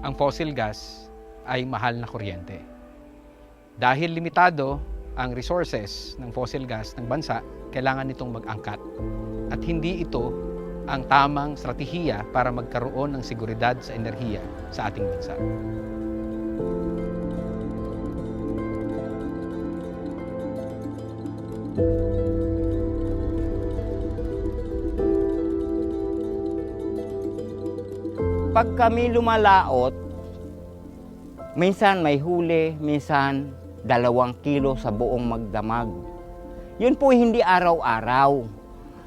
ang fossil gas ay mahal na kuryente. Dahil limitado ang resources ng fossil gas ng bansa, kailangan nitong mag-angkat. At hindi ito ang tamang strategiya para magkaroon ng seguridad sa enerhiya sa ating bansa. Pag kami lumalaot, minsan may huli, minsan 2 kilo sa buong magdamag. Yun po hindi araw-araw.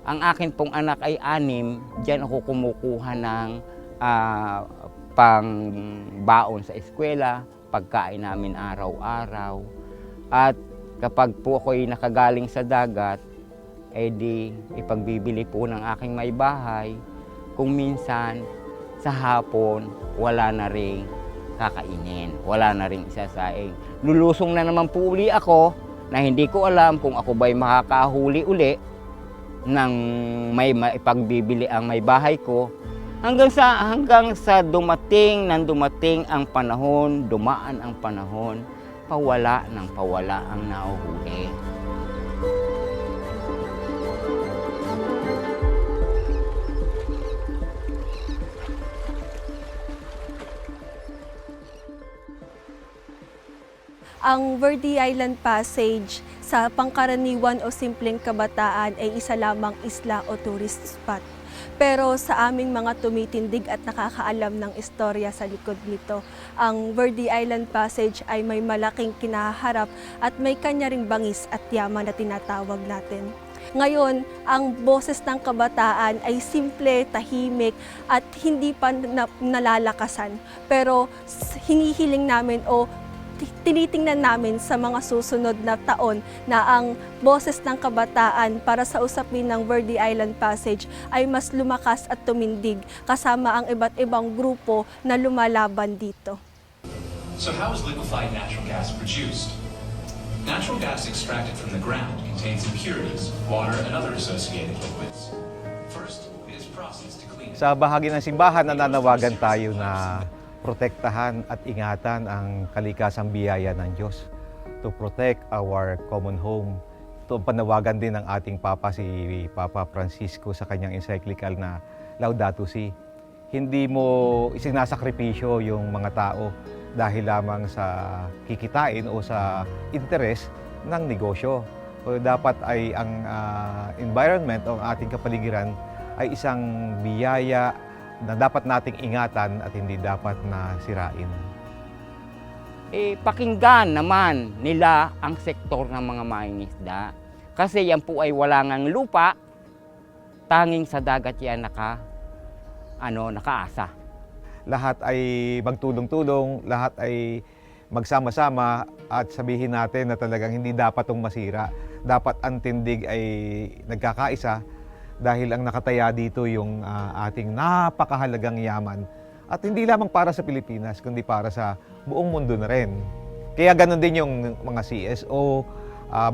Ang akin pong anak ay 6, diyan ako kumukuha ng pangbaon sa eskwela, pagkain namin araw-araw. At kapag po ako'y nakagaling sa dagat, edi ipagbibili po ng aking may bahay. Kung minsan, sa hapon, wala na ring kakainin, wala na ring isasaing. Lulusong na naman po uli ako na hindi ko alam kung ako ba'y makakahuli uli ng may ipagbibili ang may bahay ko. Hanggang sa dumating ang panahon, dumaan ang panahon, pawala ang nahuhuli. Ang Verde Island Passage sa pangkaraniwan o simpleng kabataan ay isa lamang isla o tourist spot. Pero sa aming mga tumitindig at nakakaalam ng istorya sa likod nito, ang Verde Island Passage ay may malaking kinaharap at may kanya ring bangis at yaman na tinatawag natin. Ngayon, ang boses ng kabataan ay simple, tahimik at hindi pa nalalakasan. Pero hinihiling namin o tinitingnan namin sa mga susunod na taon na ang boses ng kabataan para sa usapin ng Verde Island Passage ay mas lumakas at tumindig kasama ang iba't ibang grupo na lumalaban dito. So how is liquefied natural gas produced? Natural gas extracted from the ground contains impurities, water, and other associated liquids. First, it is processed to clean. Sa bahagi ng simbahan, nananawagan tayo na protektahan at ingatan ang kalikasang biyaya ng Diyos to protect our common home. Ito ang panawagan din ng ating Papa, si Papa Francisco, sa kanyang encyclical na Laudato Si. Hindi mo isinasakripisyo yung mga tao dahil lamang sa kikitain o sa interes ng negosyo. So, dapat ay ang environment o ang ating kapaligiran ay isang biyaya na dapat nating ingatan at hindi dapat na sirain. Pakinggan naman nila ang sektor ng mga mangingisda. Kasi yan po ay wala ngang lupa, tanging sa dagat yan nakaasa. Lahat ay magtulong-tulong, lahat ay magsama-sama at sabihin natin na talagang hindi dapat itong masira. Dapat ang tindig ay nagkakaisa dahil ang nakataya dito yung ating napakahalagang yaman. At hindi lamang para sa Pilipinas, kundi para sa buong mundo na rin. Kaya ganun din yung mga CSO,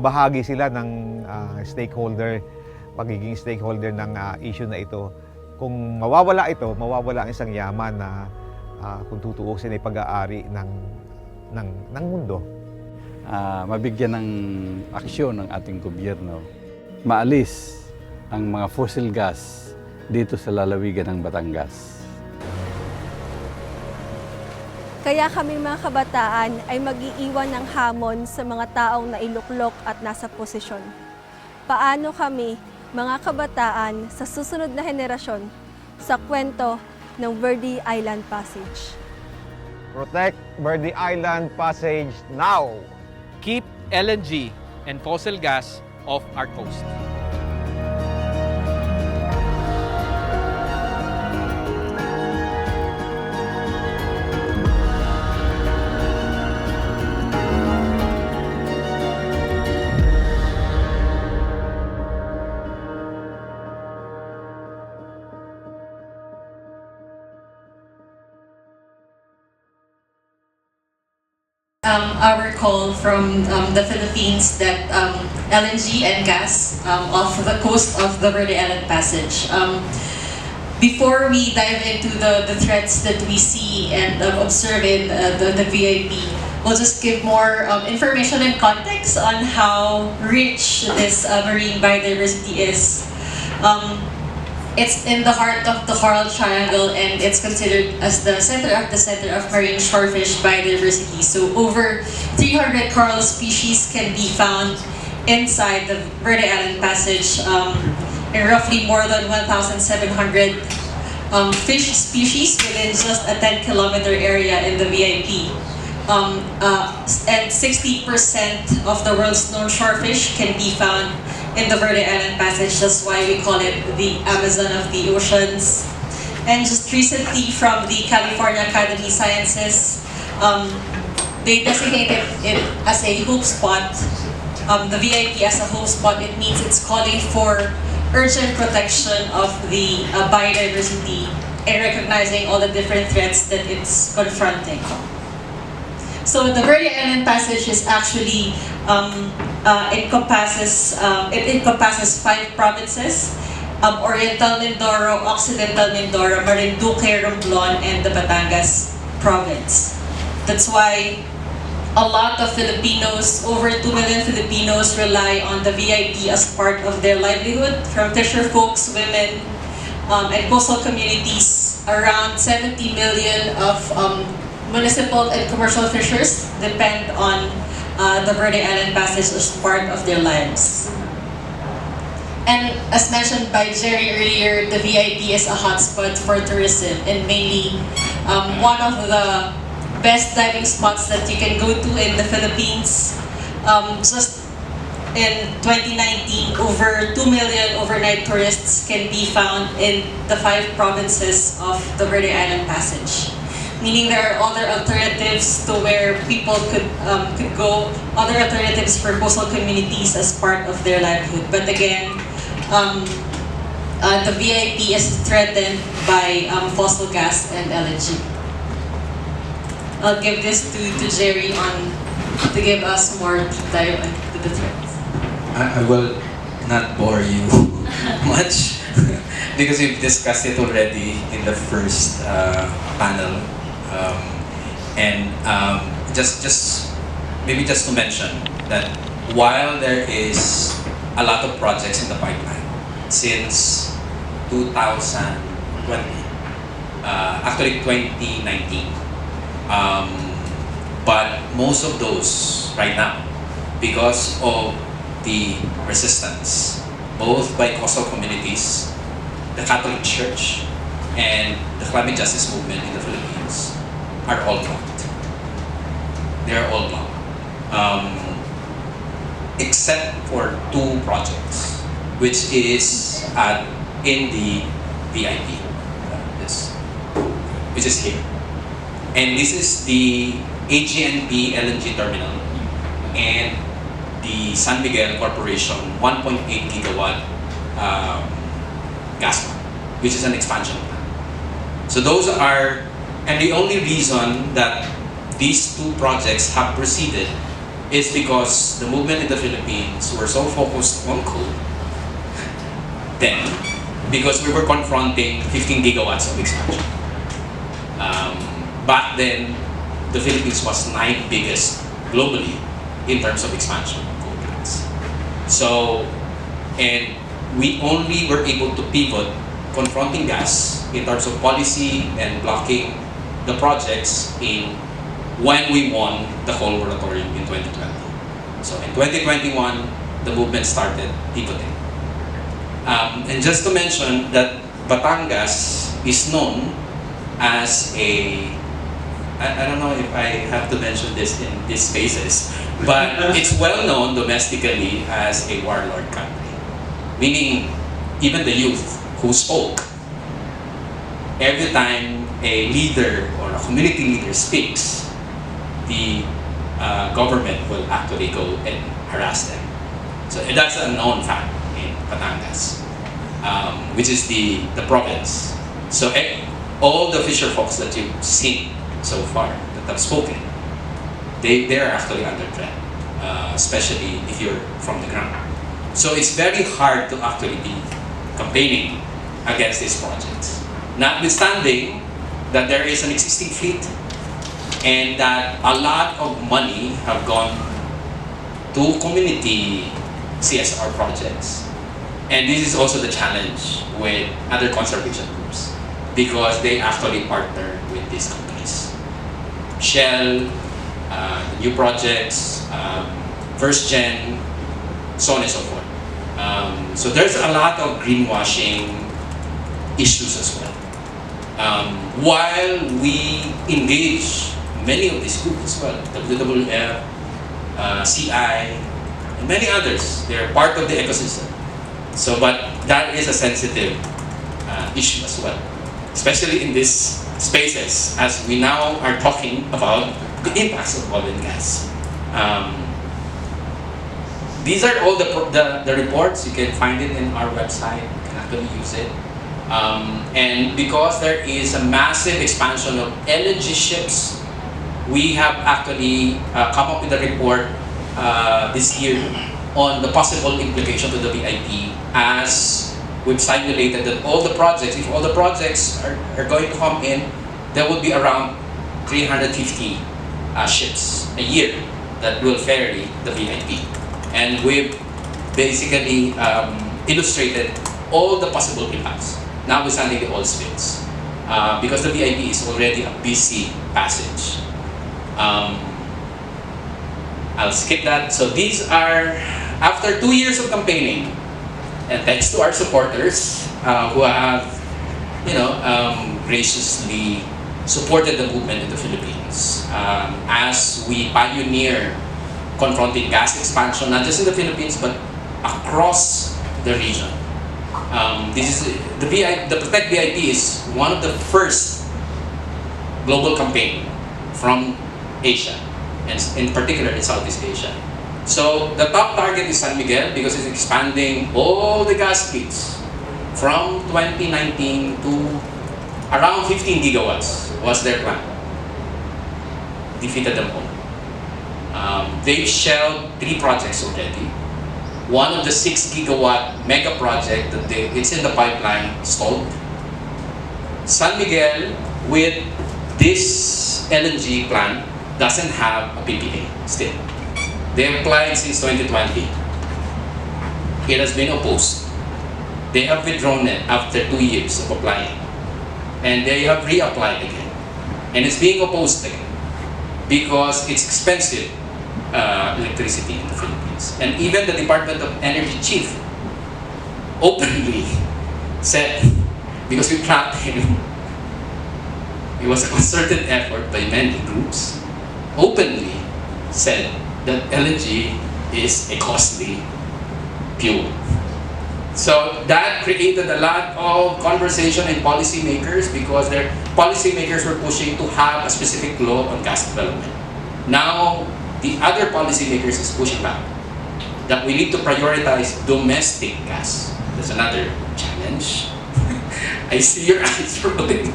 bahagi sila ng pagiging stakeholder ng issue na ito. Kung mawawala ito, mawawala ang isang yaman na kung tutuusin ay pag-aari ng mundo. Mabigyan ng aksyon ng ating gobyerno, maalis ang mga fossil gas dito sa lalawigan ng Batangas. Kaya kami mga kabataan ay mag-iiwan ng hamon sa mga taong nailuklok at nasa posisyon. Paano kami, mga kabataan, sa susunod na henerasyon sa kwento ng Verde Island Passage? Protect Verde Island Passage now! Keep LNG and fossil gas off our coast. Our call from the Philippines that LNG and gas off the coast of the Verde Island Passage. Before we dive into the threats that we see and observe in the VIP, we'll just give more information and context on how rich this marine biodiversity is. It's in the heart of the Coral Triangle, and it's considered as the center of marine shorefish biodiversity. So over 300 coral species can be found inside the Verde Island Passage, and roughly more than 1,700 fish species within just a 10-kilometer area in the VIP. And 60% of the world's known shorefish can be found in the Verde Island Passage. That's why we call it the Amazon of the oceans. And just recently from the California Academy of Sciences, they designated it as a hope spot. The VIP as a hope spot, it means it's calling for urgent protection of the biodiversity and recognizing all the different threats that it's confronting. So the Verde Island Passage is actually encompasses 5 provinces: Oriental Mindoro, Occidental Mindoro, Marinduque, Romblon, and the Batangas province. That's why a lot of Filipinos, over 2 million Filipinos, rely on the VIP as part of their livelihood, from fisher folks, women, and coastal communities. Around 70 million of municipal and commercial fishers depend on the Verde Island Passage as part of their lives. And as mentioned by Jerry earlier, the VIP is a hotspot for tourism, and mainly one of the best diving spots that you can go to in the Philippines. Just in 2019, over 2 million overnight tourists can be found in the 5 provinces of the Verde Island Passage. Meaning there are other alternatives to where people could go, other alternatives for coastal communities as part of their livelihood. But again, the VIP is threatened by fossil gas and LNG. I'll give this to Jerry to give us more deep dive into the threats. I will not bore you much because we've discussed it already in the first panel. Maybe just to mention that while there is a lot of projects in the pipeline since 2020, actually 2019, but most of those right now, because of the resistance, both by coastal communities the Catholic Church, and the climate justice movement in the Philippines are all blocked. They are all blocked. Except for 2 projects, which is in the VIP, which is here. And this is the AGNP LNG terminal and the San Miguel Corporation 1.8 gigawatt gas plant, which is an expansion plan. So those are, and the only reason that these 2 projects have proceeded is because the movement in the Philippines were so focused on coal then, because we were confronting 15 gigawatts of expansion. Back then, the Philippines was 9th biggest globally in terms of expansion of coal plants. So, and we only were able to pivot confronting gas in terms of policy and blocking the projects when we won the coal moratorium in 2020. So in 2021, the movement started pivoting. And just to mention that Batangas is known as I don't know if I have to mention this in these spaces, but it's well known domestically as a warlord country. Meaning, even the youth who spoke, every time a leader or a community leader speaks, the government will actually go and harass them. So that's a known fact in Batangas, which is the province. So all the fisher folks that you've seen so far that have spoken, they're actually under threat, especially if you're from the ground. So it's very hard to actually be campaigning against these projects. Notwithstanding that there is an existing fleet and that a lot of money have gone to community CSR projects. And this is also the challenge with other conservation groups because they actually partner with these companies. Shell, new projects, first gen, so on and so forth. So there's a lot of greenwashing issues as well. While we engage many of these groups as well, WWF, CI, and many others, they're part of the ecosystem. So, but that is a sensitive issue as well, especially in these spaces as we now are talking about the impacts of oil and gas. These are all the reports. You can find it in our website. You can actually use it. And because there is a massive expansion of LNG ships, we have actually come up with a report this year on the possible implication to the VIP as we've simulated that all the projects, if all the projects are going to come in, there will be around 350 ships a year that will ferry the VIP. And we've basically illustrated all the possible impacts, notwithstanding the oil spills, because the VIP is already a busy passage. I'll skip that. So these are, after 2 years of campaigning, and thanks to our supporters who have, graciously supported the movement in the Philippines as we pioneer confronting gas expansion, not just in the Philippines but across the region. This is the Protect VIP is one of the first global campaign from Asia, and in particular in Southeast Asia. So the top target is San Miguel because it's expanding all the gas fleets from 2019 to around 15 gigawatts was their plan. Defeated them all. They've shelved 3 projects already. One of the 6 gigawatt mega project that it's in the pipeline stalled. San Miguel with this LNG plant doesn't have a PPA still. They applied since 2020. It has been opposed. They have withdrawn it after 2 years of applying. And they have reapplied again. And it's being opposed again because it's expensive electricity in the Philippines. And even the Department of Energy chief openly said because we trapped him. It was a concerted effort by many groups, openly said that LNG is a costly fuel. So that created a lot of conversation in policymakers because their policymakers were pushing to have a specific law on gas development. Now, the other policymakers is pushing back that we need to prioritize domestic gas. That's another challenge. I see your eyes rolling.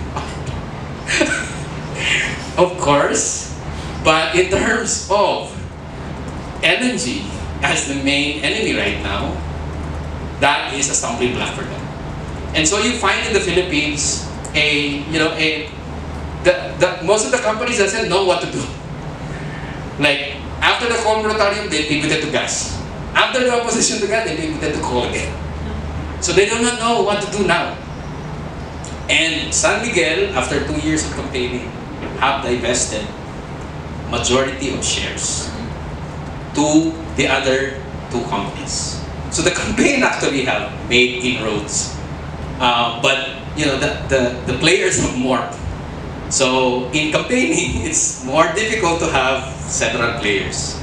Of course, but in terms of LNG as the main enemy right now, that is a stumbling block for them. And so you find in the Philippines most of the companies doesn't know what to do. Like after the coal moratorium, they pivoted to gas. After the opposition to gas, they pivoted to coal again. So they do not know what to do now. And San Miguel, after 2 years of campaigning, have divested majority of shares to the other two companies. So the campaign actually have made inroads, but the players have morphed. So in campaigning, it's more difficult to have several players,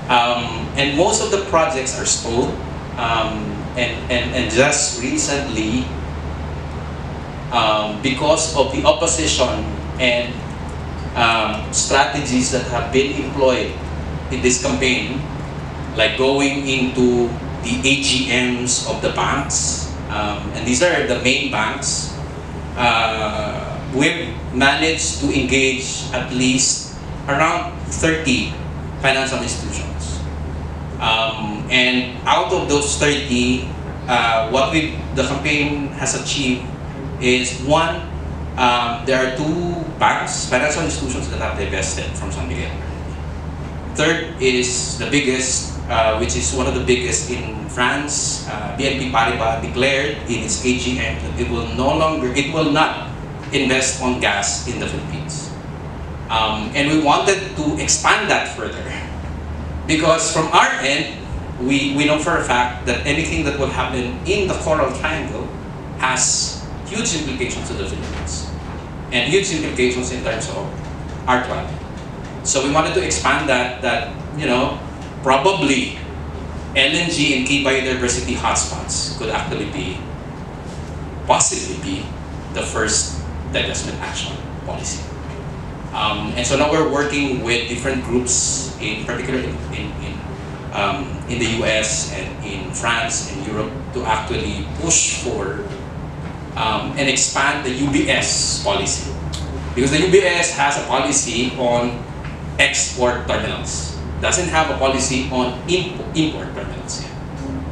and most of the projects are stalled. And just recently, because of the opposition and strategies that have been employed in this campaign, like going into the AGMs of the banks, and these are the main banks, we've managed to engage at least around 30 financial institutions. And out of those 30, the campaign has achieved is one, there are two banks, financial institutions that have divested from San Miguel. Third is the biggest, which is one of the biggest in France. BNP Paribas declared in its AGM that it will not invest on gas in the Philippines. And we wanted to expand that further because from our end, we know for a fact that anything that will happen in the Coral Triangle has huge implications to the Philippines and huge implications in terms of our climate. So we wanted to expand that probably LNG and key biodiversity hotspots could actually possibly be the first divestment action policy. And so now we're working with different groups, in particular in the US and in France and Europe, to actually push for and expand the UBS policy. Because the UBS has a policy on export terminals, doesn't have a policy on import terminals yet.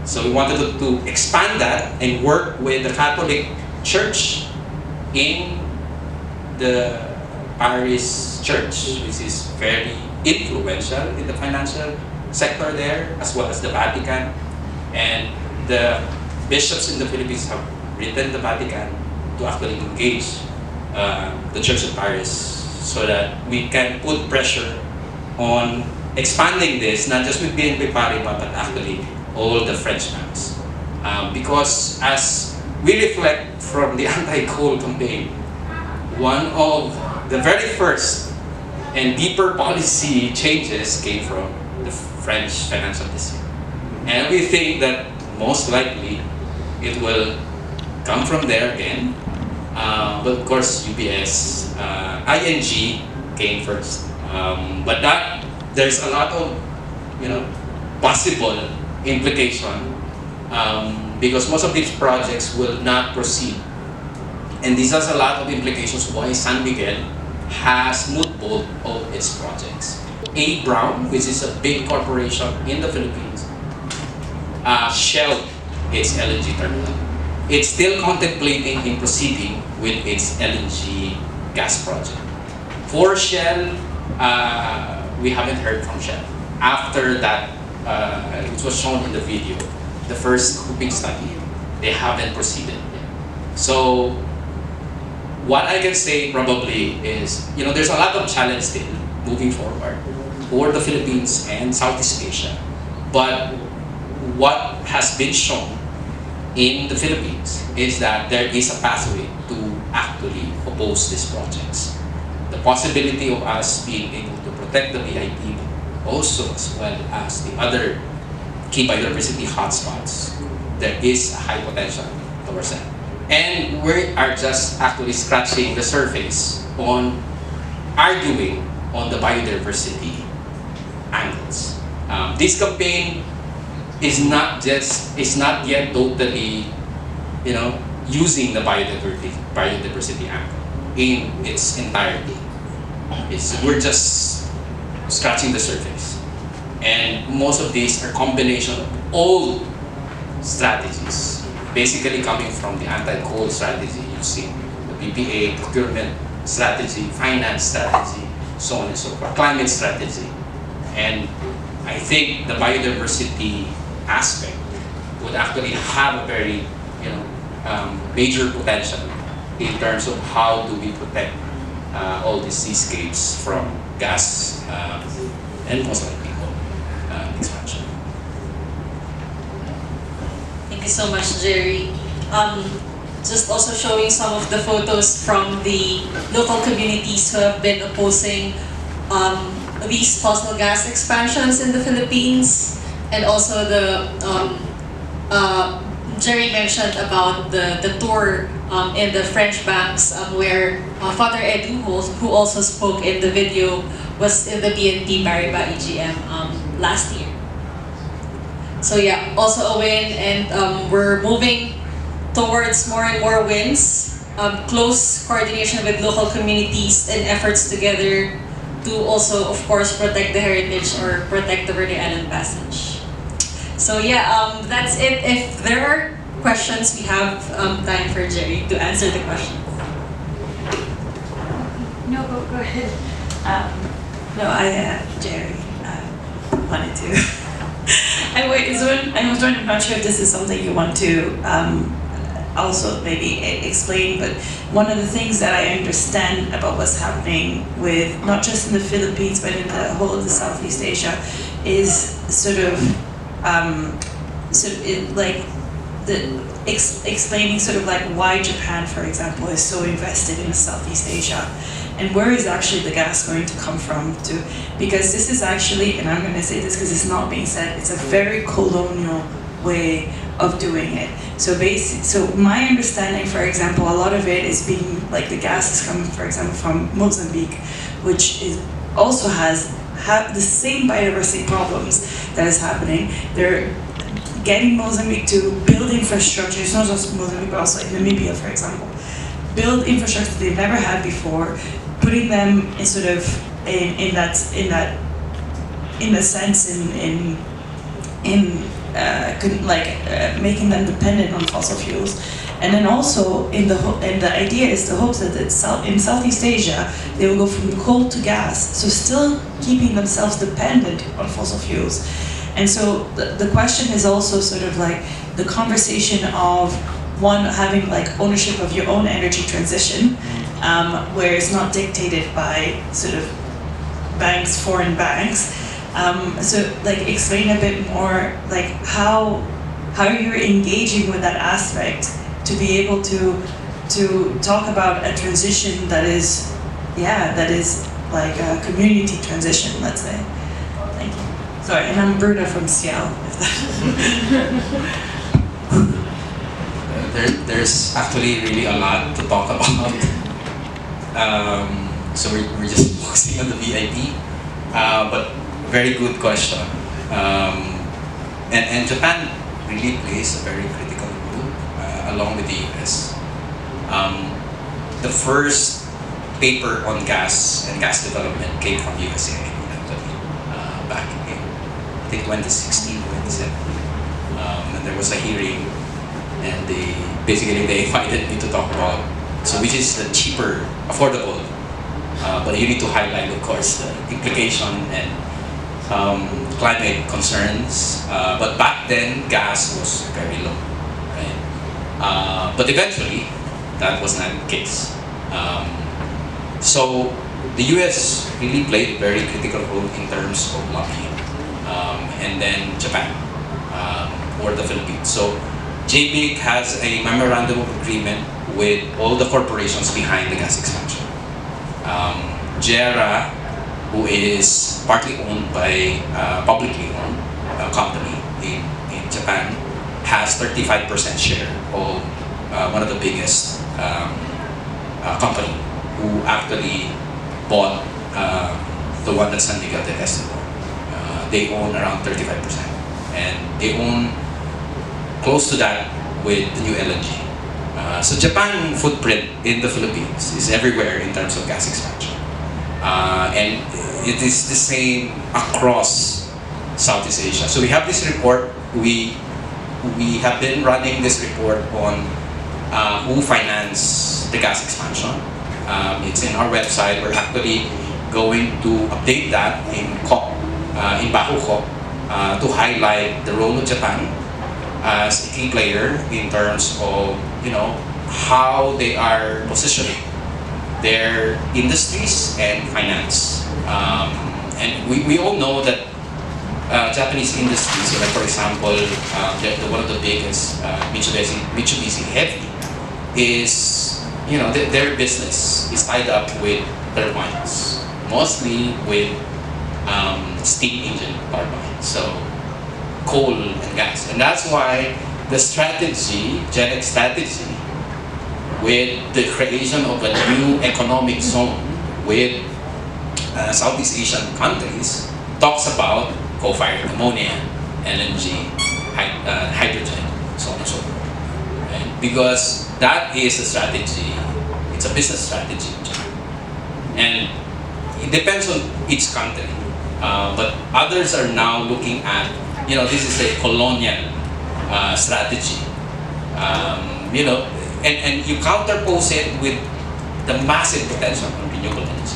So we wanted to expand that and work with the Catholic Church in the Paris Church, which is very influential in the financial sector there, as well as the Vatican. And the bishops in the Philippines have written the Vatican to actually engage the Church of Paris so that we can put pressure on expanding this, not just with BNP Paribas, but actually all the French banks. Because as we reflect from the anti-coal campaign, one of the very first and deeper policy changes came from the French financial district. And we think that most likely it will come from there again. But of course, UBS, ING came first. But there's a lot of possible implication because most of these projects will not proceed. And this has a lot of implications why San Miguel has mothballed all its projects. A. Brown, which is a big corporation in the Philippines, shelved its LNG terminal. It's still contemplating in proceeding with its LNG gas project. For Shell, we haven't heard from Shell. After that, which was shown in the video, the first grouping study, they haven't proceeded. So what I can say probably is, there's a lot of challenge still moving forward for the Philippines and Southeast Asia. But what has been shown in the Philippines is that there is a pathway to actually oppose these projects. The possibility of us being able to protect the VIP also, as well as the other key biodiversity hotspots, there is a high potential towards that. And we are just actually scratching the surface on arguing on the biodiversity angles. This campaign is not yet totally, using the biodiversity angle in its entirety. We're just scratching the surface, and most of these are combination of old strategies, basically coming from the anti-coal strategy, using the PPA, procurement strategy, finance strategy, so on and so forth, climate strategy. And I think the biodiversity aspect would actually have a very major potential in terms of how do we protect all these seascapes from gas and most likely coal expansion. Thank you so much, Jerry. Just also showing some of the photos from the local communities who have been opposing these fossil gas expansions in the Philippines, and also the Jerry mentioned about the tour in the French banks where Father Edu, who also spoke in the video, was in the BNP Paribas EGM last year. So yeah, also a win, and we're moving towards more and more wins, close coordination with local communities and efforts together to also, of course, protect the heritage or protect the Verde Island Passage. So yeah, that's it. If there are questions, we have time for Jerry to answer the questions. No, go ahead. Jerry wanted to. I was wondering, I'm not sure if this is something you want to also maybe explain, but one of the things that I understand about what's happening with, not just in the Philippines, but in the whole of the Southeast Asia, is sort of explaining sort of like why Japan, for example, is so invested in Southeast Asia, and where is actually the gas going to come from too? Because this is actually, and I'm going to say this because it's not being said, it's a very colonial way of doing it. So my understanding, for example, a lot of it is being, like the gas is coming, for example, from Mozambique, which also has the same biodiversity problems that is happening. They're getting Mozambique to build infrastructure. It's not just Mozambique, but also like Namibia, for example. Build infrastructure they've never had before, putting them in sort of in the sense making them dependent on fossil fuels, and then also and the idea is the hopes that in Southeast Asia they will go from coal to gas, so still keeping themselves dependent on fossil fuels. And so the question is also sort of like the conversation of one having like ownership of your own energy transition, where it's not dictated by sort of banks, foreign banks. So like explain a bit more like how you're engaging with that aspect to be able to talk about a transition that is like a community transition, let's say. Thank you. Sorry, and I'm Berta from Seattle. There's actually really a lot to talk about. So we're just focusing on the VIP, but very good question. And Japan really plays a very critical role along with the US. The first paper on gas and gas development came from USA actually, back in I think 2016, 2017. And there was a hearing, and they invited me to talk about, so which is the cheaper, affordable, but you need to highlight, of course, the implication and climate concerns. But back then, gas was very low, right? But eventually, that was not the case. So the US really played a very critical role in terms of lobbying, and then Japan or the Philippines. So JBIC has a memorandum of agreement with all the corporations behind the gas expansion. JERA, who is partly owned by publicly owned company in Japan, has 35% share of one of the biggest company who actually bought the one that San Miguel de Festival. They own around 35%, and they own close to that with the new LNG. So Japan footprint in the Philippines is everywhere in terms of gas expansion. And it is the same across Southeast Asia. So we have this report, we have been running this report on who financed the gas expansion. It's in our website. We're actually going to update that in COP, in Baku COP, to highlight the role of Japan as a key player in terms of, how they are positioning their industries and finance. And we all know that Japanese industries, so like for example, one of the biggest, Mitsubishi Heavy, is, their business is tied up with turbines, mostly with steam engine turbines, so coal and gas. And that's why the strategy, GenX strategy, with the creation of a new economic zone with Southeast Asian countries, talks about coal-fired ammonia, LNG, hydrogen, so on and so forth. Right? Because that is a strategy, it's a business strategy in Japan. And it depends on each country. But others are now looking at, this is a colonial strategy. And you counterpose it with the massive potential of renewable energy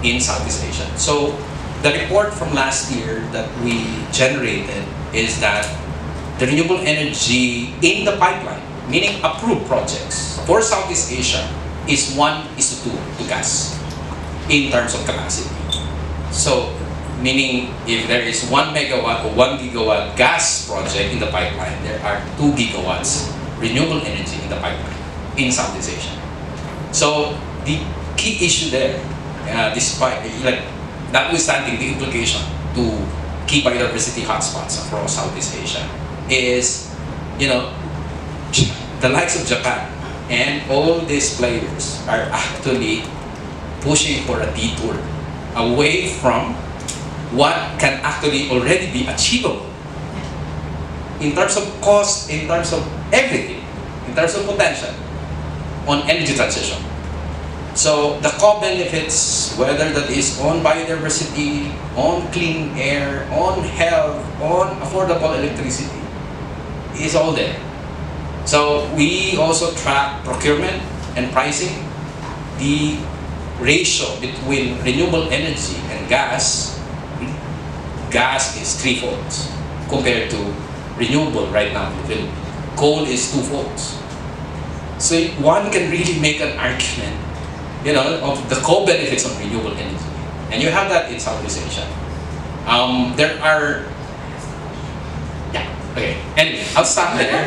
in Southeast Asia. So the report from last year that we generated is that the renewable energy in the pipeline, meaning approved projects for Southeast Asia, is 1:2 to gas in terms of capacity. So, meaning if there is 1 megawatt or 1 gigawatt gas project in the pipeline, there are 2 gigawatts renewable energy in the pipeline in Southeast Asia. So the key issue there, despite notwithstanding the implication to key biodiversity hotspots across Southeast Asia, is the likes of Japan and all these players are actually pushing for a detour away from what can actually already be achievable in terms of cost, in terms of everything, in terms of potential on energy transition. So the co-benefits, whether that is on biodiversity, on clean air, on health, on affordable electricity, is all there. So we also track procurement and pricing. The ratio between renewable energy and gas is 3-fold compared to renewable right now in the Philippines. Coal is 2-fold. So one can really make an argument, of the co-benefits of renewable energy. And you have that in Southeast Asia. Anyway, I'll stop there.